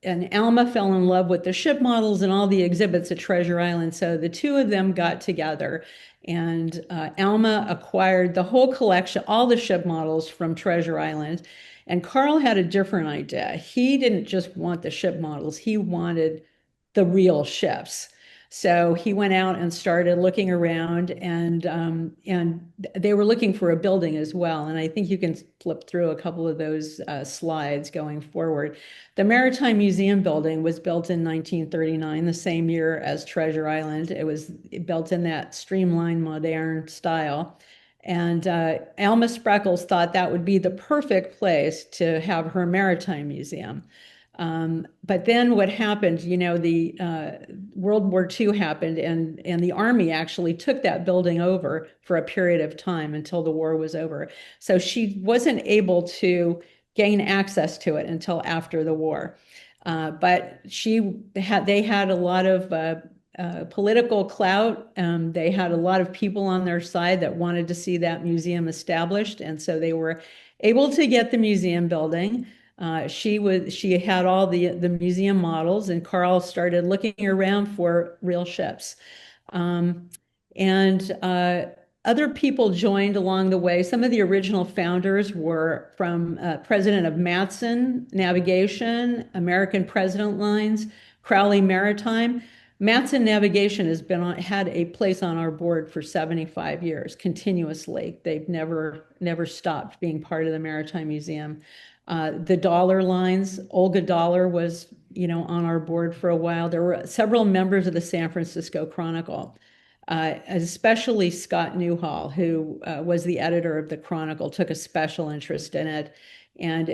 and Alma fell in love with the ship models and all the exhibits at Treasure Island. So the two of them got together, and Alma acquired the whole collection, all the ship models from Treasure Island. And Carl had a different idea. He didn't just want the ship models, he wanted the real ships. So he went out and started looking around, and they were looking for a building as well. And I think you can flip through a couple of those slides going forward. The Maritime Museum building was built in 1939, the same year as Treasure Island. It was built in that streamlined, modern style. And Alma Spreckels thought that would be the perfect place to have her maritime museum. But then what happened, the World War II happened, and the Army actually took that building over for a period of time until the war was over. So she wasn't able to gain access to it until after the war. But they had a lot of political clout. They had a lot of people on their side that wanted to see that museum established. And so they were able to get the museum building. She had all the museum models, and Carl started looking around for real ships. And other people joined along the way. Some of the original founders were from President of Matson Navigation, American President Lines, Crowley Maritime. Matson Navigation had a place on our board for 75 years continuously. They've never stopped being part of the Maritime Museum. The Dollar Lines, Olga Dollar was, on our board for a while. There were several members of the San Francisco Chronicle, especially Scott Newhall, who was the editor of the Chronicle, took a special interest in it. And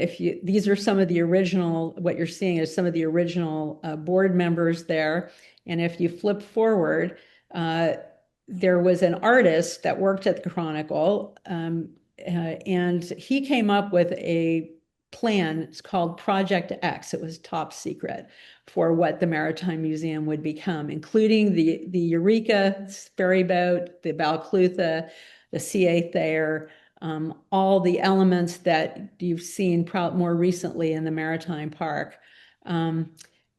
these are some of the original, what you're seeing is some of the original board members there. And if you flip forward, there was an artist that worked at the Chronicle, and he came up with a plan. It's called Project X. It was top secret for what the Maritime Museum would become, including the Eureka ferry boat, the Balclutha, the CA Thayer, all the elements that you've seen more recently in the Maritime Park. And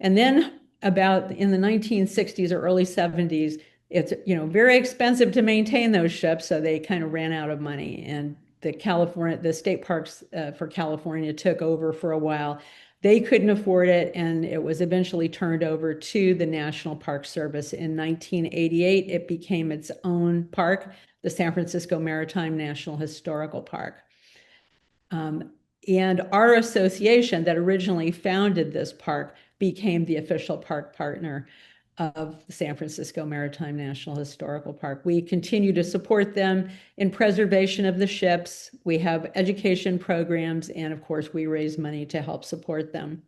then about in the 1960s or early 70s, it's very expensive to maintain those ships, so they kind of ran out of money, and the state parks for California took over for a while. They couldn't afford it, and it was eventually turned over to the National Park Service. In 1988, it became its own park, the San Francisco Maritime National Historical Park. And our association that originally founded this park became the official park partner of the San Francisco Maritime National Historical Park. We continue to support them in preservation of the ships. We have education programs, and of course, we raise money to help support them.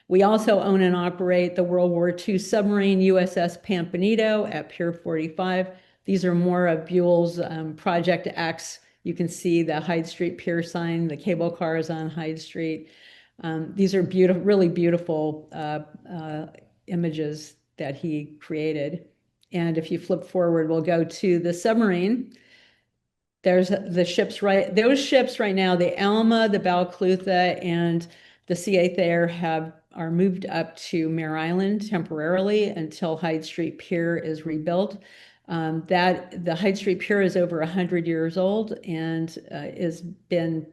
We also own and operate the World War II submarine USS Pampanito at Pier 45. These are more of Buell's Project X. You can see the Hyde Street Pier sign, the cable cars on Hyde Street. These are really beautiful images that he created. And if you flip forward, we'll go to the submarine. There's the ships those ships right now, the Alma, the Balclutha, and the CA Thayer are moved up to Mare Island temporarily until Hyde Street Pier is rebuilt. The Hyde Street Pier is over 100 years old and has been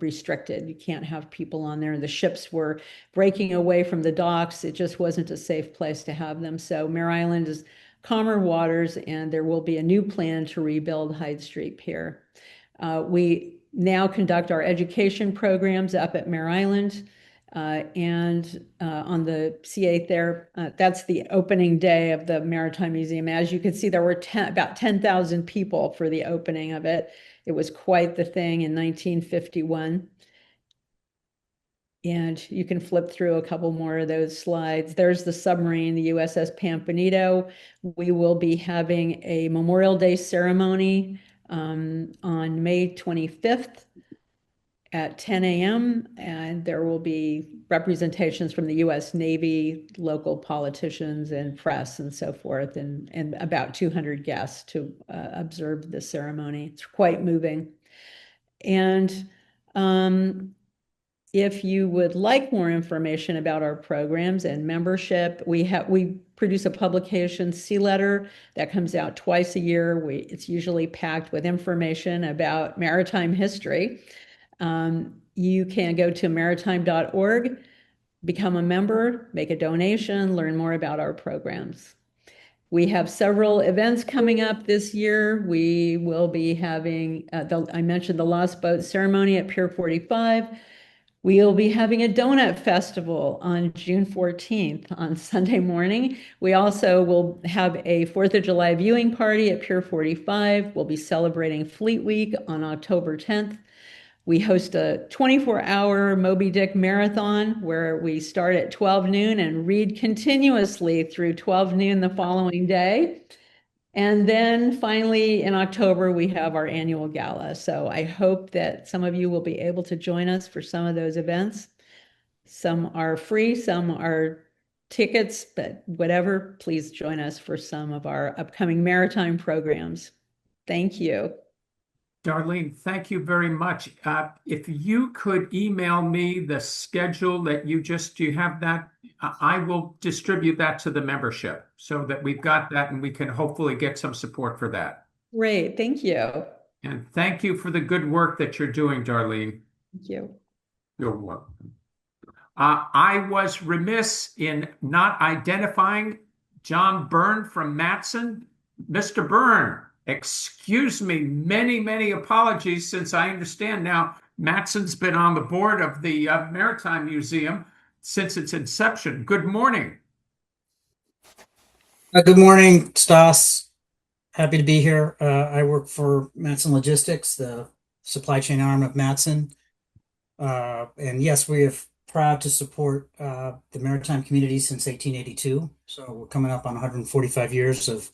restricted. You can't have people on there. The ships were breaking away from the docks. It just wasn't a safe place to have them. So Mare Island is calmer waters, and there will be a new plan to rebuild Hyde Street Pier. We now conduct our education programs up at Mare Island, and on the CA there, that's the opening day of the Maritime Museum. As you can see, there were about 10,000 people for the opening of it. It was quite the thing in 1951. And you can flip through a couple more of those slides. There's the submarine, the USS Pampanito. We will be having a Memorial Day ceremony on May 25th at 10 a.m. And there will be representations from the U.S. Navy, local politicians and press and so forth, and about 200 guests to observe the ceremony. It's quite moving. And if you would like more information about our programs and membership, we produce a publication, Sea Letter, that comes out twice a year. It's usually packed with information about maritime history. You can go to maritime.org, become a member, make a donation, learn more about our programs. We have several events coming up this year. We will be having, I mentioned the Lost Boat ceremony at Pier 45. We'll be having a donut festival on June 14th on Sunday morning. We also will have a 4th of July viewing party at Pier 45. We'll be celebrating Fleet Week on October 10th. We host a 24-hour Moby Dick marathon where we start at 12 noon and read continuously through 12 noon the following day. And then finally, in October, we have our annual gala. So I hope that some of you will be able to join us for some of those events. Some are free, some are tickets, but whatever, please join us for some of our upcoming maritime programs. Thank you. Darlene, thank you very much. If you could email me the schedule that do you have that? I will distribute that to the membership so that we've got that and we can hopefully get some support for that. Great, thank you. And thank you for the good work that you're doing, Darlene. Thank you. You're welcome. I was remiss in not identifying John Byrne from Matson. Mr. Byrne, excuse me, many apologies, since I understand now Matson's been on the board of the Maritime Museum since its inception. Good morning. Good morning, Stas. Happy to be here. I work for Matson Logistics, the supply chain arm of Matson. And yes, we are proud to support the maritime community since 1882. So we're coming up on 145 years of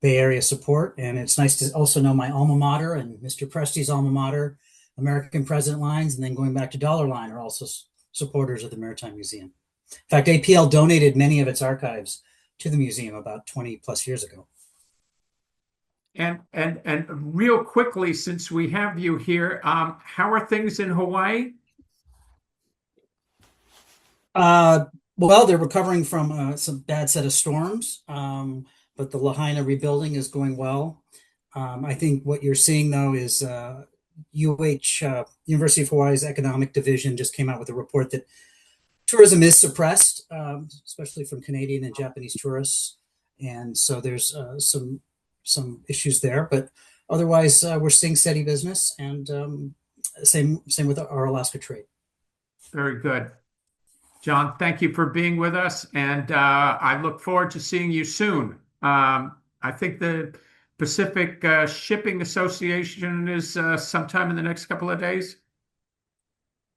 Bay Area support. And it's nice to also know my alma mater and Mr. Presti's alma mater, American President Lines, and then going back to Dollar Line are also supporters of the Maritime Museum. In fact, APL donated many of its archives to the museum about 20 plus years ago. And real quickly, since we have you here, how are things in Hawaii? Well, they're recovering from some bad set of storms, but the Lahaina rebuilding is going well. I think what you're seeing, though, is University of Hawaii's Economic Division just came out with a report that tourism is suppressed, especially from Canadian and Japanese tourists. And so there's some issues there, but otherwise we're seeing steady business, and same with our Alaska trade. Very good. John, thank you for being with us, and I look forward to seeing you soon. I think the Pacific Shipping Association is sometime in the next couple of days.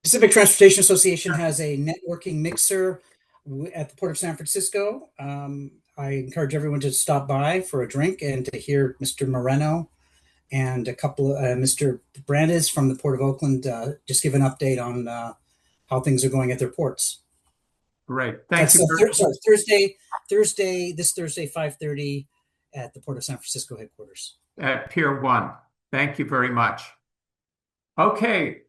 Pacific Transportation Association has a networking mixer at the Port of San Francisco. I encourage everyone to stop by for a drink and to hear Mr. Moreno and a couple of Mr. Brandes from the Port of Oakland just give an update on how things are going at their ports. Great. Thank you. This Thursday, 5:30 at the Port of San Francisco headquarters. At Pier 1. Thank you very much. Okay,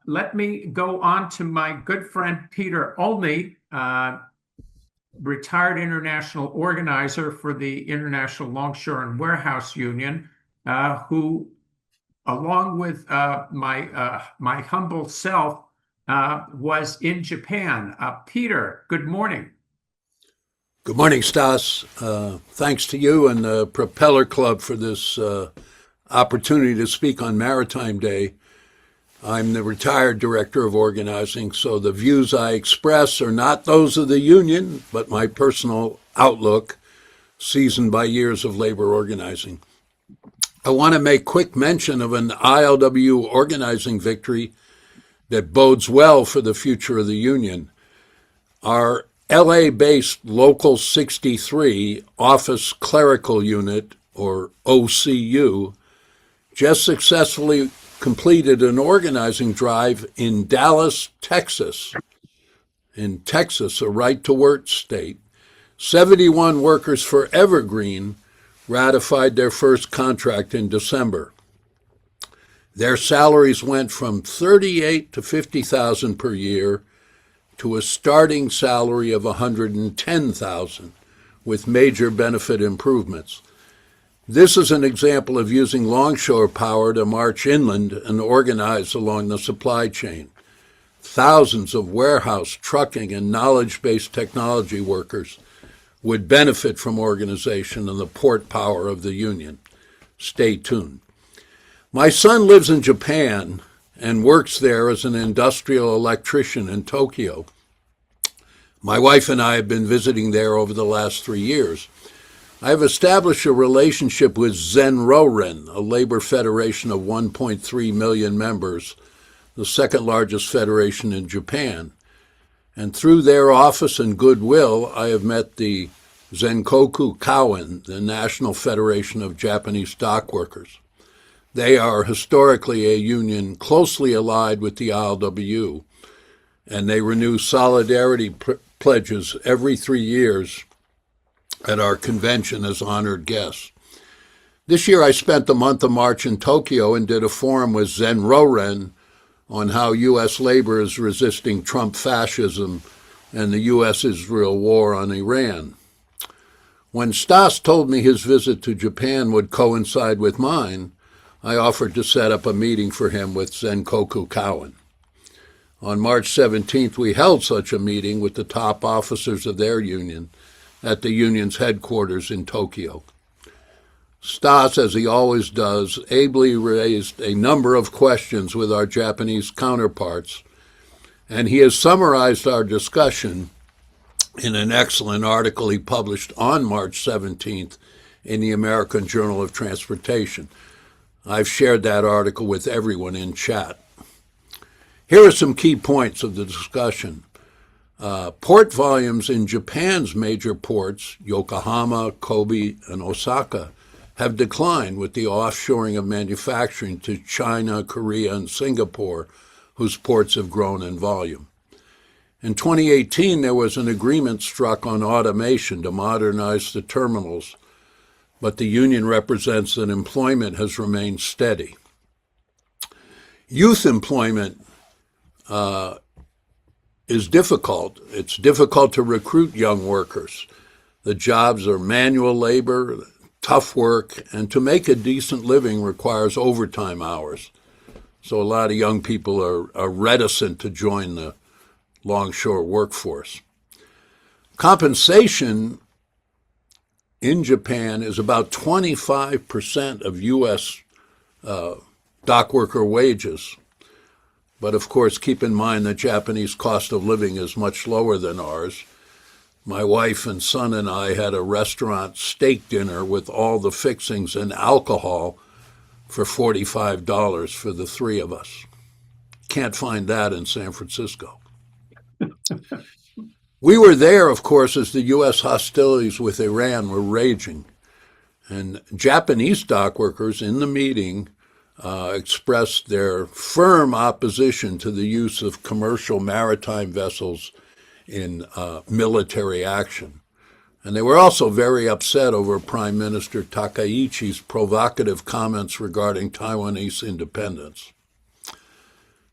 let me go on to my good friend Peter Olney, retired international organizer for the International Longshore and Warehouse Union, who, along with my humble self, was in Japan. Peter, good morning. Good morning, Stas. Thanks to you and the Propeller Club for this opportunity to speak on Maritime Day. I'm the retired director of organizing, so the views I express are not those of the union, but my personal outlook, seasoned by years of labor organizing. I want to make quick mention of an ILW organizing victory that bodes well for the future of the union. Our LA-based Local 63 Office Clerical Unit, or OCU, just successfully completed an organizing drive in Dallas, Texas. In Texas, a right-to-work state, 71 workers for Evergreen ratified their first contract in December. Their salaries went from $38,000 to $50,000 per year to a starting salary of $110,000 with major benefit improvements. This is an example of using longshore power to march inland and organize along the supply chain. Thousands of warehouse, trucking, and knowledge-based technology workers would benefit from organization and the port power of the union. Stay tuned. My son lives in Japan and works there as an industrial electrician in Tokyo. My wife and I have been visiting there over the last 3 years. I have established a relationship with Zenroren, a labor federation of 1.3 million members, the second largest federation in Japan. And through their office and goodwill, I have met the Zenkoku Kawen, the National Federation of Japanese Dock Workers. They are historically a union closely allied with the ILWU, and they renew solidarity pledges every 3 years at our convention as honored guests. This year I spent the month of March in Tokyo and did a forum with Zen Roren on how U.S. labor is resisting Trump fascism and the U.S.-Israel war on Iran. When Stas told me his visit to Japan would coincide with mine, I offered to set up a meeting for him with Zenkoku Cowan. On March 17th, we held such a meeting with the top officers of their union at the union's headquarters in Tokyo. Stas, as he always does, ably raised a number of questions with our Japanese counterparts, and he has summarized our discussion in an excellent article he published on March 17th in the American Journal of Transportation. I've shared that article with everyone in chat. Here are some key points of the discussion. Port volumes in Japan's major ports, Yokohama, Kobe, and Osaka, have declined with the offshoring of manufacturing to China, Korea, and Singapore, whose ports have grown in volume. In 2018, there was an agreement struck on automation to modernize the terminals, but the union represents that employment has remained steady. Youth employment is difficult. It's difficult to recruit young workers. The jobs are manual labor, tough work, and to make a decent living requires overtime hours. So a lot of young people are reticent to join the longshore workforce. Compensation in Japan is about 25% of U.S. dock worker wages. But of course, keep in mind that Japanese cost of living is much lower than ours. My wife and son and I had a restaurant steak dinner with all the fixings and alcohol for $45 for the three of us. Can't find that in San Francisco. We were there, of course, as the U.S. hostilities with Iran were raging. And Japanese dock workers in the meeting expressed their firm opposition to the use of commercial maritime vessels in military action. And they were also very upset over Prime Minister Takaichi's provocative comments regarding Taiwanese independence.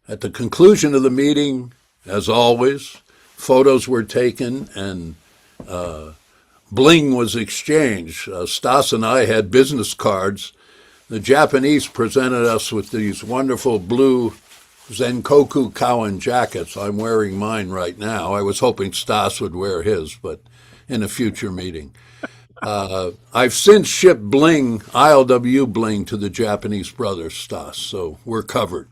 At the conclusion of the meeting, as always, photos were taken and bling was exchanged. Stas and I had business cards. The Japanese presented us with these wonderful blue Zenkoku Cowan jackets. I'm wearing mine right now. I was hoping Stas would wear his, but in a future meeting. I've since shipped bling, ILW bling, to the Japanese brothers, Stas, so we're covered.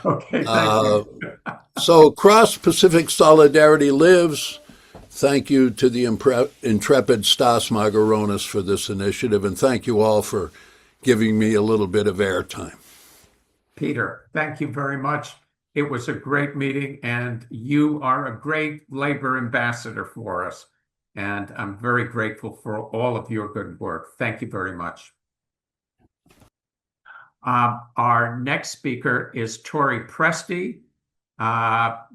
Okay, thank you. So cross-Pacific solidarity lives. Thank you to the intrepid Stas Magaronis for this initiative, and thank you all for giving me a little bit of airtime. Peter, thank you very much. It was a great meeting, and you are a great labor ambassador for us. And I'm very grateful for all of your good work. Thank you very much. Our next speaker is Tori Presti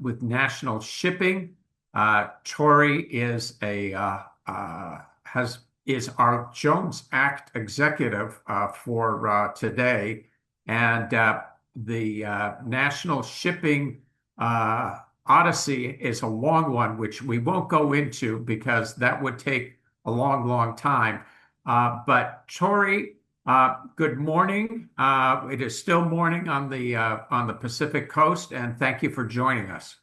with National Shipping. Tori is our Jones Act executive for today, and the National Shipping Odyssey is a long one, which we won't go into because that would take a long, long time. But Tori, good morning. It is still morning on the Pacific Coast, and thank you for joining us.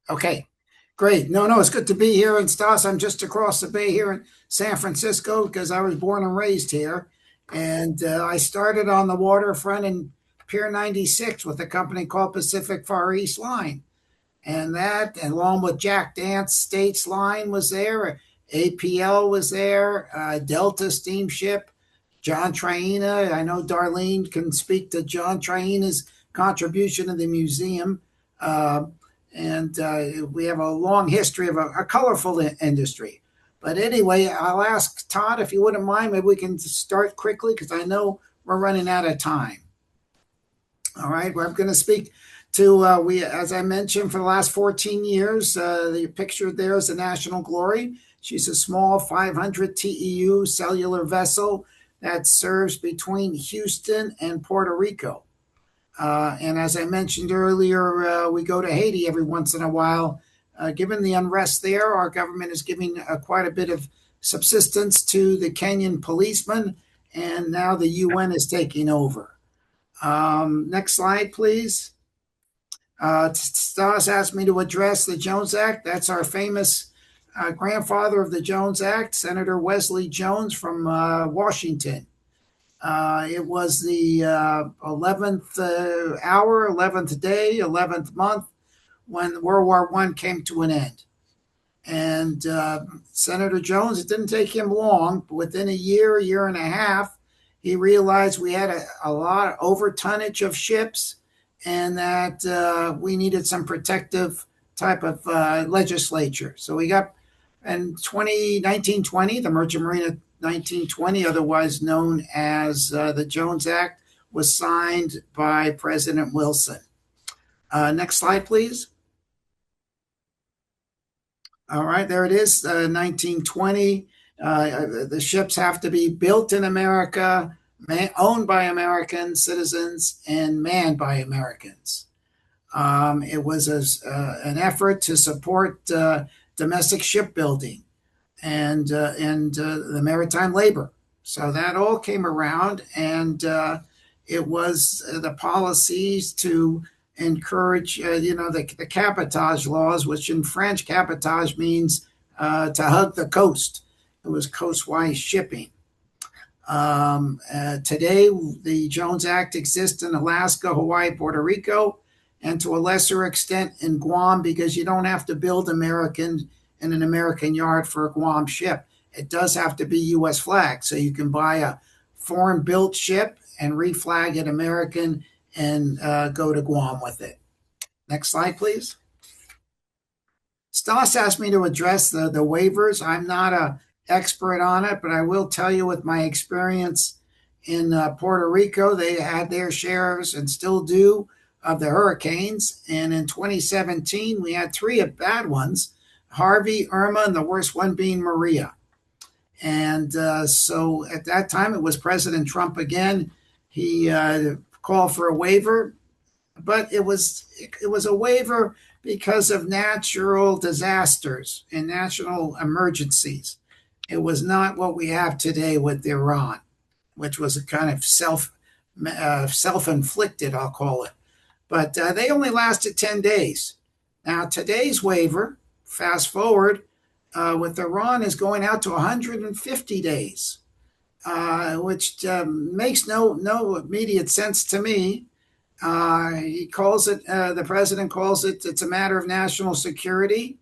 Okay, great. No, it's good to be here. And Stas, I'm just across the bay here in San Francisco because I was born and raised here. And I started on the waterfront in Pier 96 with a company called Pacific Far East Line. And that, along with Jack Dance States Line was there, APL was there, Delta Steamship, John Traina. I know Darlene can speak to John Traina's contribution to the museum. And we have a long history of a colorful industry. But anyway, I'll ask Todd, if you wouldn't mind, maybe we can start quickly because I know we're running out of time. All right, well, I'm going to speak As I mentioned, for the last 14 years, the picture there is the National Glory. She's a small 500 TEU cellular vessel that serves between Houston and Puerto Rico. And as I mentioned earlier, we go to Haiti every once in a while. Given the unrest there, our government is giving quite a bit of subsistence to the Kenyan policemen, and now the UN is taking over. Next slide, please. Stas asked me to address the Jones Act. That's our famous grandfather of the Jones Act, Senator Wesley Jones from Washington. It was the 11th hour, 11th day, 11th month when World War I came to an end. And Senator Jones, it didn't take him long, but within a year and a half, he realized we had a lot of over tonnage of ships and that we needed some protective type of legislature. So we got in 1920, the Merchant Marine 1920, otherwise known as the Jones Act, was signed by President Wilson. Next slide, please. All right, there it is, 1920. The ships have to be built in America, owned by American citizens, and manned by Americans. It was an effort to support domestic shipbuilding and the maritime labor. So that all came around, and it was the policies to encourage, the cabotage laws, which in French, cabotage means to hug the coast. It was coastwise shipping. Today, the Jones Act exists in Alaska, Hawaii, Puerto Rico, and to a lesser extent in Guam, because you don't have to build in an American yard for a Guam ship. It does have to be U.S. flag. So you can buy a foreign built ship and reflag it American and go to Guam with it. Next slide, please. Stas asked me to address the waivers. I'm not an expert on it, but I will tell you with my experience in Puerto Rico, they had their shares and still do of the hurricanes. And in 2017, we had 3 bad ones, Harvey, Irma, and the worst one being Maria. And so at that time, it was President Trump again. He called for a waiver, but it was a waiver because of natural disasters and national emergencies. It was not what we have today with Iran, which was a kind of self-inflicted, I'll call it. But they only lasted 10 days. Now, today's waiver, fast forward, with Iran is going out to 150 days, which makes no immediate sense to me. He calls it, the president calls it, it's a matter of national security.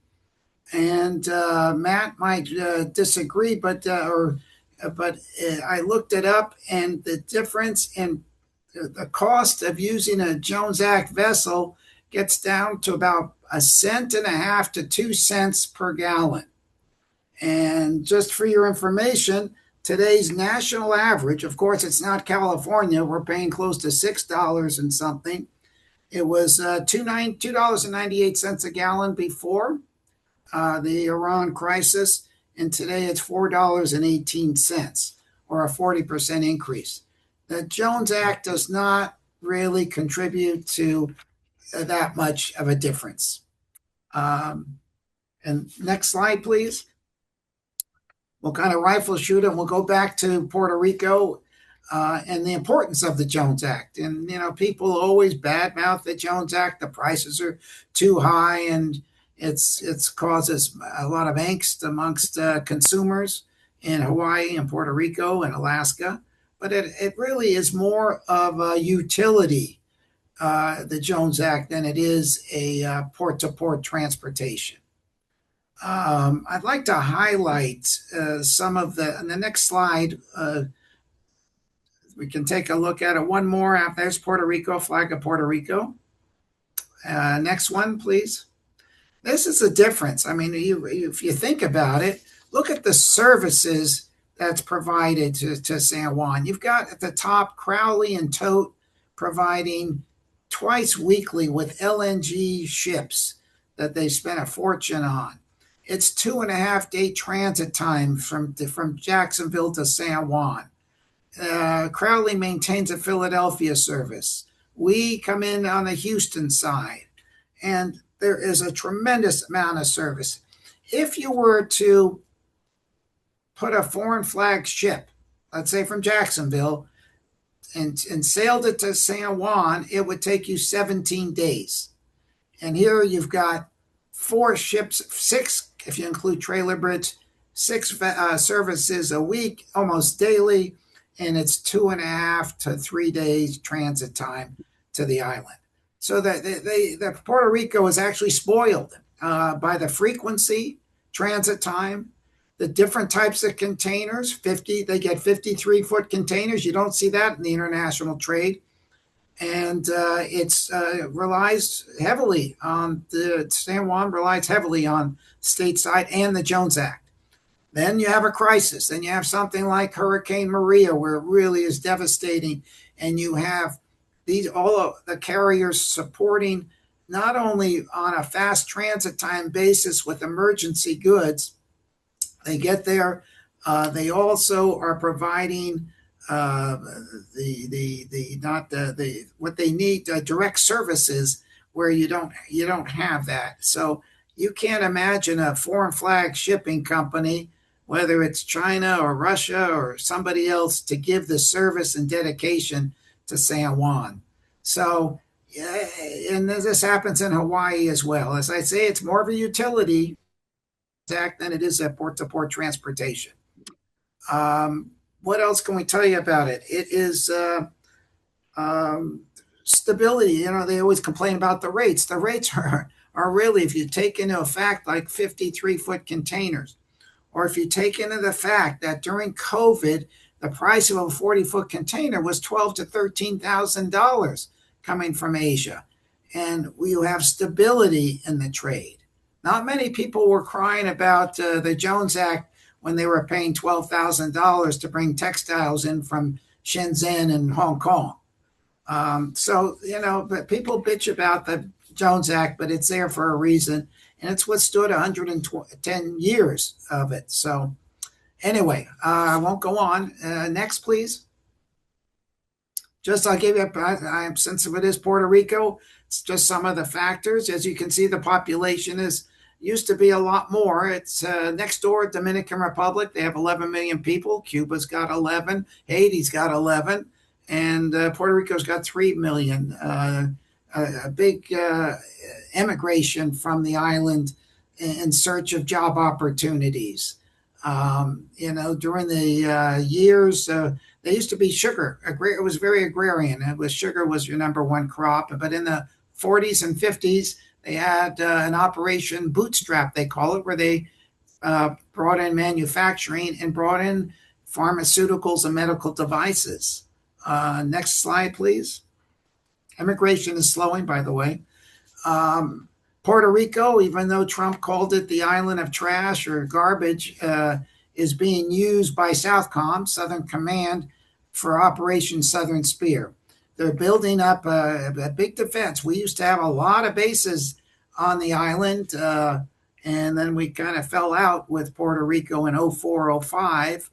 And Matt might disagree, but I looked it up, and the difference in the cost of using a Jones Act vessel gets down to about 1.50 to 2 cents per gallon. And just for your information, today's national average, of course, it's not California. We're paying close to $6 and something. It was $2.98 a gallon before the Iran crisis, and today it's $4.18, or a 40% increase. The Jones Act does not really contribute to that much of a difference. And next slide, please. We'll kind of rifle shoot and we'll go back to Puerto Rico and the importance of the Jones Act. And, people always badmouth the Jones Act. The prices are too high, and it's causes a lot of angst amongst consumers in Hawaii and Puerto Rico and Alaska. But it really is more of a utility, the Jones Act, than it is a port-to-port transportation. I'd like to highlight some of on the next slide. We can take a look at it. One more. There's Puerto Rico, flag of Puerto Rico. Next one, please. This is a difference. I mean, if you think about it, look at the services that's provided to San Juan. You've got at the top Crowley and Tote providing twice weekly with LNG ships that they spent a fortune on. It's 2.5 day transit time from Jacksonville to San Juan. Crowley maintains a Philadelphia service. We come in on the Houston side, and there is a tremendous amount of service. If you were to put a foreign flag ship, let's say from Jacksonville, and sailed it to San Juan, it would take you 17 days. And here you've got 4 ships, 6 if you include trailer bridge, 6 services a week, almost daily, and it's 2.5 to 3 days transit time to the island. So that the Puerto Rico is actually spoiled by the frequency, transit time, the different types of containers. They get 53-foot containers. You don't see that in the international trade. And it's relies heavily on San Juan relies heavily on stateside and the Jones Act. Then you have a crisis. Then you have something like Hurricane Maria, where it really is devastating, and you have all of the carriers supporting not only on a fast transit time basis with emergency goods. They get there. They also are providing what they need, direct services where you don't have that. So you can't imagine a foreign flag shipping company, whether it's China or Russia or somebody else, to give the service and dedication to San Juan. So, and this happens in Hawaii as well. As I say, it's more of a utility act than it is a port-to-port transportation. What else can we tell you about it? It is stability. You know, they always complain about the rates. The rates are really, if you take into effect like 53-foot containers, or if you take into the fact that during COVID, the price of a 40-foot container was $12,000 to $13,000 coming from Asia, and we have stability in the trade. Not many people were crying about the Jones Act when they were paying $12,000 to bring textiles in from Shenzhen and Hong Kong. So, you know, but people bitch about the Jones Act, but it's there for a reason, and it's withstood 110 years of it. So anyway, I won't go on. Next, please. Just I'll give you, since it is Puerto Rico, it's just some of the factors. As you can see, the population used to be a lot more. It's next door, Dominican Republic. They have 11 million people. Cuba's got 11. Haiti's got 11. And Puerto Rico's got 3 million. A big immigration from the island in search of job opportunities. You know, during the years, there used to be sugar. It was very agrarian. Sugar was your number one crop. But in the 40s and 50s, they had an Operation Bootstrap, they call it, where they brought in manufacturing and brought in pharmaceuticals and medical devices. Next slide, please. Immigration is slowing, by the way. Puerto Rico, even though Trump called it the island of trash or garbage, is being used by Southcom, Southern Command, for Operation Southern Spear. They're building up a big defense. We used to have a lot of bases on the island, and then we kind of fell out with Puerto Rico in 04, 05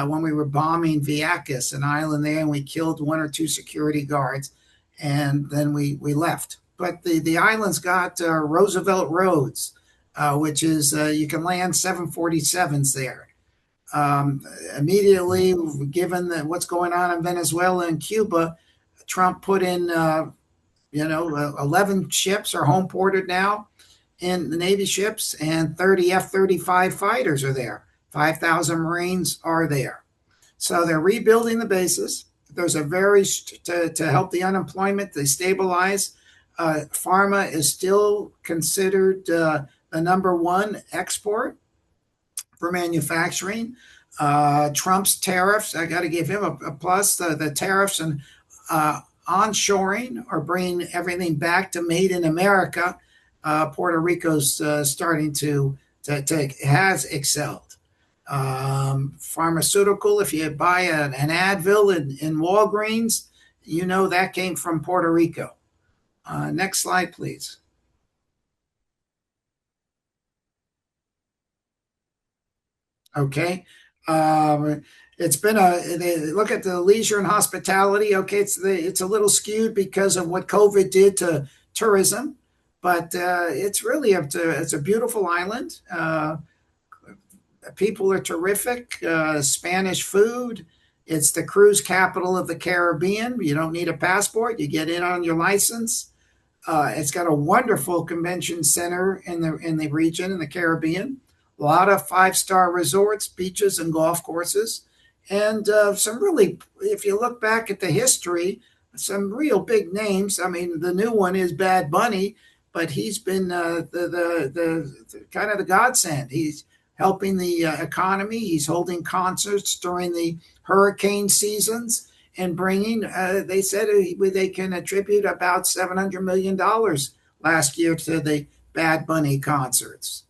when we were bombing Vieques, an island there, and we killed 1 or 2 security guards, and then we left. But the island's got Roosevelt Roads, which is you can land 747s there. Immediately, given what's going on in Venezuela and Cuba, Trump put in, 11 ships are home ported now in the Navy ships, and 30 F-35 fighters are there. 5,000 Marines are there. So they're rebuilding the bases. There's a to help the unemployment, they stabilize. Pharma is still considered the number one export for manufacturing. Trump's tariffs, I got to give him a plus. The tariffs and onshoring are bringing everything back to made in America. Puerto Rico's starting to has excelled. Pharmaceutical, if you buy an Advil in Walgreens, you know that came from Puerto Rico. Next slide, please. Okay. It's been look at the leisure and hospitality. Okay, it's a little skewed because of what COVID did to tourism, but it's really it's a beautiful island. People are terrific. Spanish food. It's the cruise capital of the Caribbean. You don't need a passport. You get in on your license. It's got a wonderful convention center in the region in the Caribbean. A lot of five-star resorts, beaches, and golf courses, and some really, if you look back at the history, some real big names. I mean, the new one is Bad Bunny, but he's been the kind of the godsend. He's helping the economy. He's holding concerts during the hurricane seasons and bringing, they said they can attribute about $700 million last year to the Bad Bunny concerts.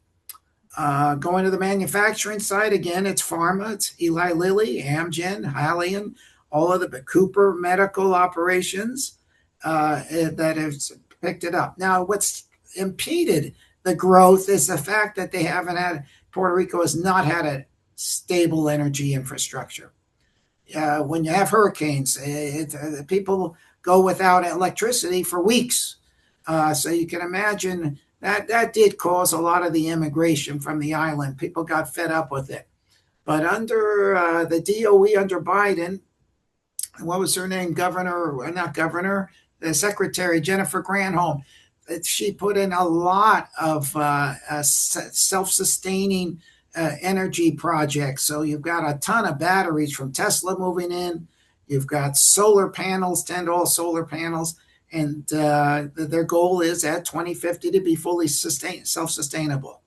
Going to the manufacturing side, again, it's pharma, it's Eli Lilly, Amgen, Haleon, all of the Cooper Medical Operations that have picked it up. Now, what's impeded the growth is the fact that Puerto Rico has not had a stable energy infrastructure. When you have hurricanes, people go without electricity for weeks. So you can imagine that did cause a lot of the immigration from the island. People got fed up with it. But under the DOE, under Biden, what was her name? Not governor, the secretary, Jennifer Granholm. She put in a lot of self-sustaining energy projects. So you've got a ton of batteries from Tesla moving in. You've got solar panels, 10 solar panels. And their goal is at 2050 to be fully self-sustainable.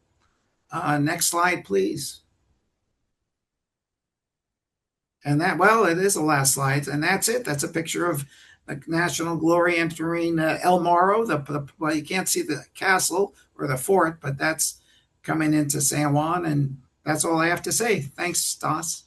Next slide, please. And it is the last slide. And that's it. That's a picture of the National Glory entering El Morro. Well, you can't see the castle or the fort, but that's coming into San Juan. And that's all I have to say. Thanks, Stas.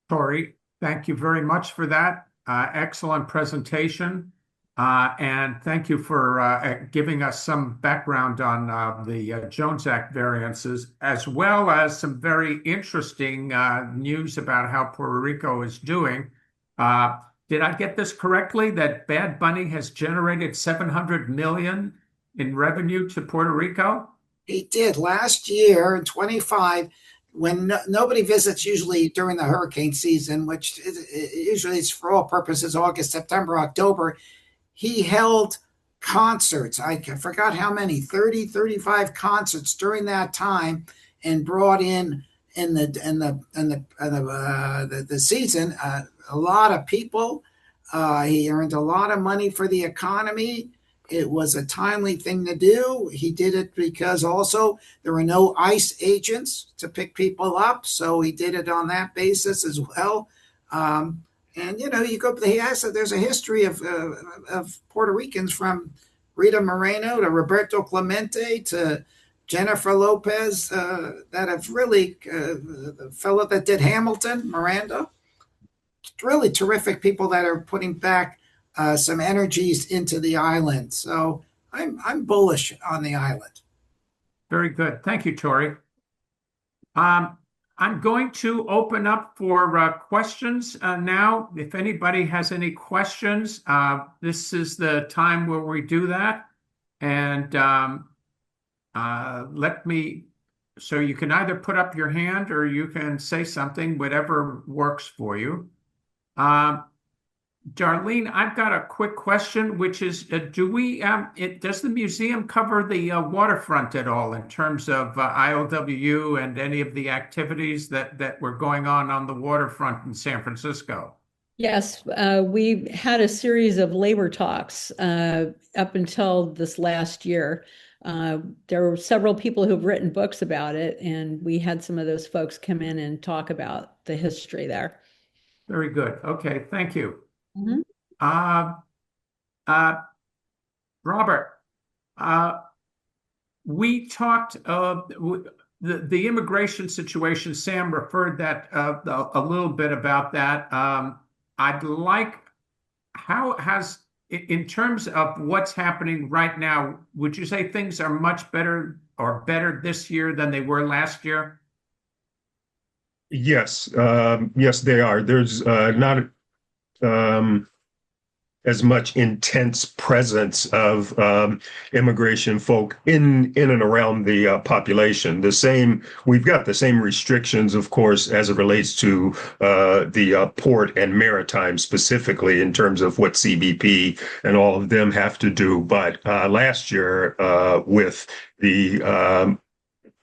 Tori, thank you very much for that. Excellent presentation. And thank you for giving us some background on the Jones Act variances, as well as some very interesting news about how Puerto Rico is doing. Did I get this correctly, that Bad Bunny has generated $700 million in revenue to Puerto Rico? He did last year in 25, when nobody visits usually during the hurricane season, which usually is for all purposes August, September, October. He held concerts. I forgot how many, 30, 35 concerts during that time, and brought in the season a lot of people. He earned a lot of money for the economy. It was a timely thing to do. He did it because also there were no ICE agents to pick people up, so he did it on that basis as well. And you go. There's a history of Puerto Ricans, from Rita Moreno to Roberto Clemente to Jennifer Lopez, that have really the fellow that did Hamilton, Miranda. Really terrific people that are putting back some energies into the island. So I'm bullish on the island. Very good. Thank you, Tori. I'm going to open up for questions now. If anybody has any questions, this is the time where we do that. And so you can either put up your hand or you can say something, whatever works for you. Darlene, I've got a quick question, which is, does the museum cover the waterfront at all in terms of ILWU and any of the activities that were going on the waterfront in San Francisco? Yes, we had a series of labor talks up until this last year. There were several people who've written books about it, and we had some of those folks come in and talk about the history there. Very good. Okay, thank you. Mm-hmm. Robert, we talked the immigration situation. Sam referred that a little bit about that. I'd like, how has in terms of what's happening right now, would you say things are much better or better this year than they were last year? Yes, yes, they are. There's not as much intense presence of immigration folk in and around the population. We've got the same restrictions, of course, as it relates to the port and maritime specifically in terms of what CBP and all of them have to do. But last year, with the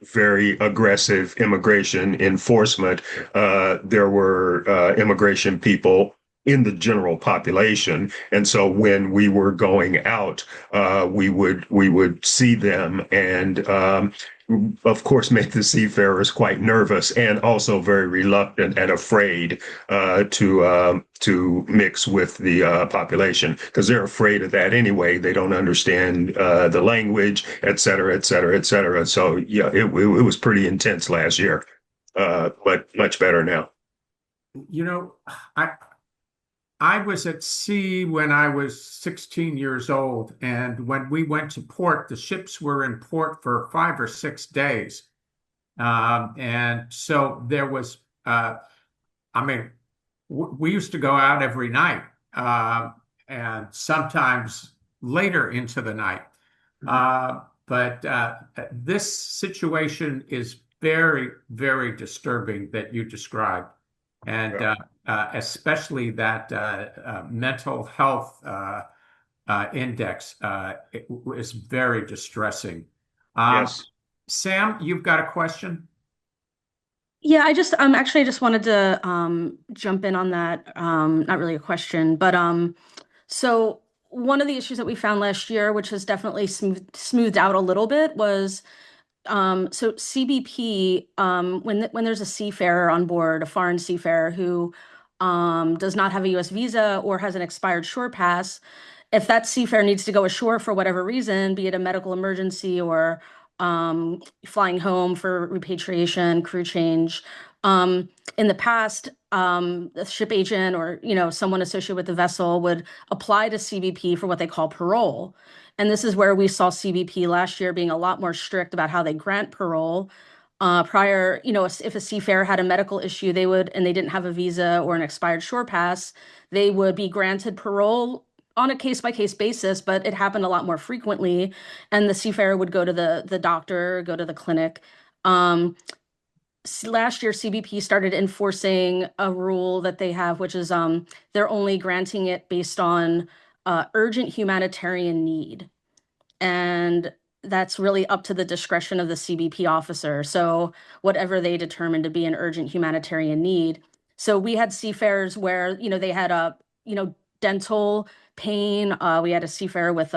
very aggressive immigration enforcement, there were immigration people in the general population. And so when we were going out, we would see them and of course make the seafarers quite nervous and also very reluctant and afraid to mix with the population because they're afraid of that anyway. They don't understand the language, et cetera, et cetera, et cetera. So yeah, it was pretty intense last year, but much better now. You know, I was at sea when I was 16 years old, and when we went to port, the ships were in port for 5 or 6 days. And so there was, I mean, we used to go out every night, and sometimes later into the night. But this situation is very, very disturbing that you described. And especially that mental health index is very distressing. Yes. Sam, you've got a question? Yeah, I just actually I just wanted to jump in on that. Not really a question, but so one of the issues that we found last year, which has definitely smoothed out a little bit, was so CBP, when there's a seafarer on board, a foreign seafarer who does not have a U.S. visa or has an expired shore pass, if that seafarer needs to go ashore for whatever reason, be it a medical emergency or flying home for repatriation, crew change, in the past, the ship agent or someone associated with the vessel would apply to CBP for what they call parole. And this is where we saw CBP last year being a lot more strict about how they grant parole. Prior, if a seafarer had a medical issue, and they didn't have a visa or an expired shore pass, they would be granted parole on a case-by-case basis, but it happened a lot more frequently. And the seafarer would go to the doctor, go to the clinic. Last year, CBP started enforcing a rule that they have, which is they're only granting it based on urgent humanitarian need. And that's really up to the discretion of the CBP officer. So whatever they determine to be an urgent humanitarian need. So we had seafarers where, they had a, dental pain. We had a seafarer with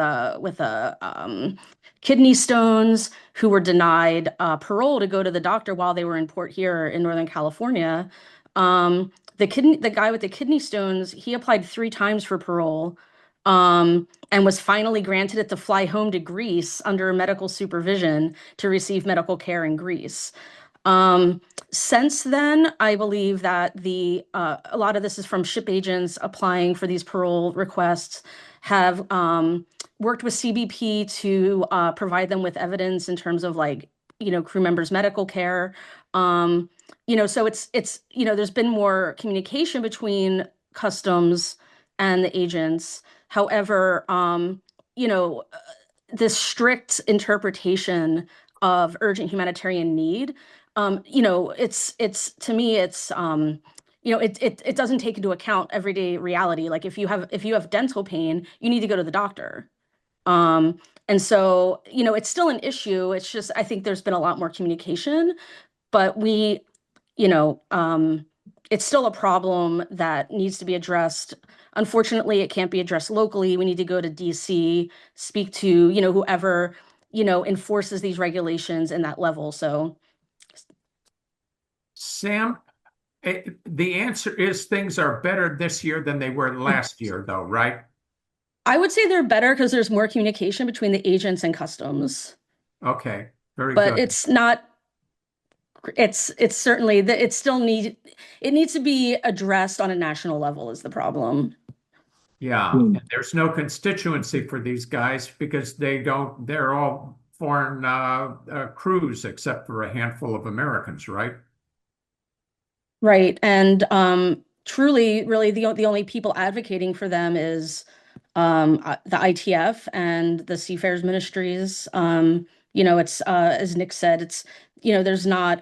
kidney stones who were denied parole to go to the doctor while they were in port here in Northern California. The guy with the kidney stones, he applied 3 times for parole. And was finally granted it to fly home to Greece under medical supervision to receive medical care in Greece. Since then, I believe that a lot of this is from ship agents applying for these parole requests have worked with CBP to provide them with evidence in terms of crew members' medical care. So it's there's been more communication between customs and the agents. However, this strict interpretation of urgent humanitarian need, it's to me, it doesn't take into account everyday reality. Like if you have dental pain, you need to go to the doctor. And so, it's still an issue. It's just, I think there's been a lot more communication, but it's still a problem that needs to be addressed. Unfortunately, it can't be addressed locally. We need to go to DC, speak to, whoever, enforces these regulations in that level. So, Sam, the answer is things are better this year than they were last year, though, right? I would say they're better because there's more communication between the agents and customs. Okay, very But good. it's not. It's certainly that it needs to be addressed on a national level is the problem. Yeah, and there's no constituency for these guys because they're all foreign crews except for a handful of Americans, right? Right. And truly, really, the only people advocating for them is the ITF and the Seafarers Ministries. It's as Nick said, it's there's not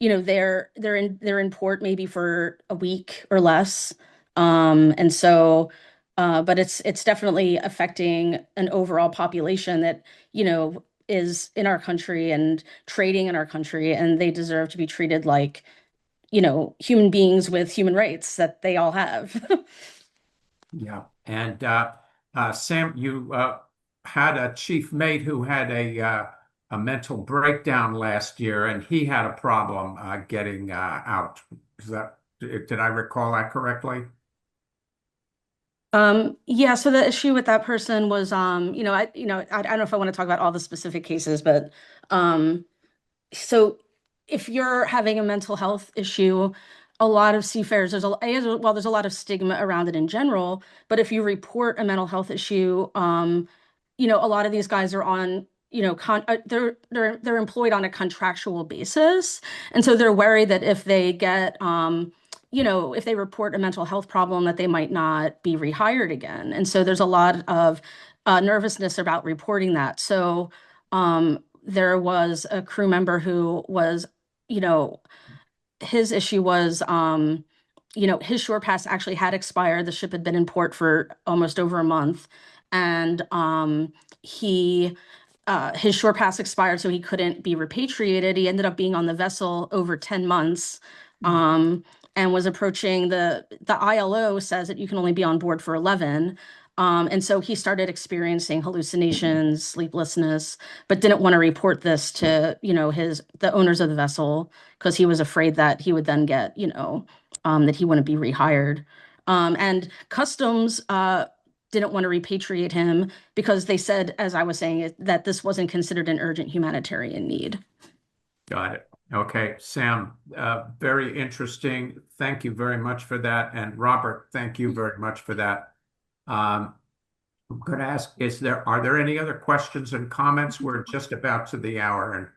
they're in port maybe for a week or less, and so. But it's definitely affecting an overall population that is in our country and trading in our country, and they deserve to be treated like human beings with human rights that they all have. Yeah. And Sam, you had a chief mate who had a mental breakdown last year, and he had a problem getting out. Did I recall that correctly? Yeah, so the issue with that person was, I don't know if I want to talk about all the specific cases, but so if you're having a mental health issue, a lot of seafarers, there's a lot of stigma around it in general, but if you report a mental health issue, a lot of these guys are on, they're employed on a contractual basis. And so they're worried that if they get, if they report a mental health problem, that they might not be rehired again. And so there's a lot of nervousness about reporting that. So there was a crew member who was, his issue was, his shore pass actually had expired. The ship had been in port for almost over a month. And his shore pass expired, so he couldn't be repatriated. He ended up being on the vessel over 10 months. And was approaching the ILO says that you can only be on board for 11. And so he started experiencing hallucinations, sleeplessness, but didn't want to report this to, the owners of the vessel because he was afraid that he would then get, that he wouldn't be rehired. And customs didn't want to repatriate him because they said, as I was saying, that this wasn't considered an urgent humanitarian need. Got it. Okay, Sam, very interesting. Thank you very much for that. And Robert, thank you very much for that. I'm going to ask, are there any other questions and comments? We're just about to the hour.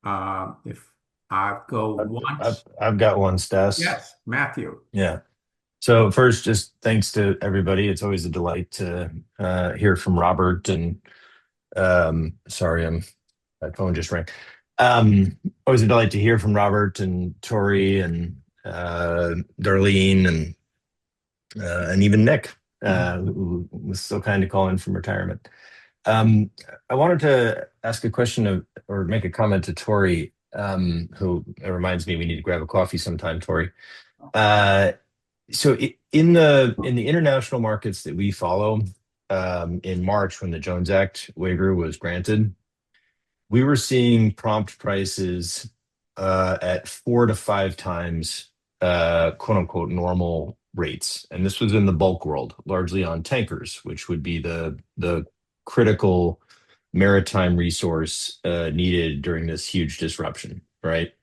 And if I go once. I've got one, Stas. Yes, Matthew. Yeah. So first, just thanks to everybody. It's always a delight to hear from Robert. And sorry, my phone just rang. Always a delight to hear from Robert and Tori and Darlene and even Nick, who was so kind to call in from retirement. I wanted to ask a question or make a comment to Tori, who reminds me we need to grab a coffee sometime, Tori. So in the international markets that we follow, in March when the Jones Act waiver was granted, we were seeing prompt prices at 4 to 5 times quote unquote normal rates. And this was in the bulk world, largely on tankers, which would be the critical maritime resource needed during this huge disruption, right?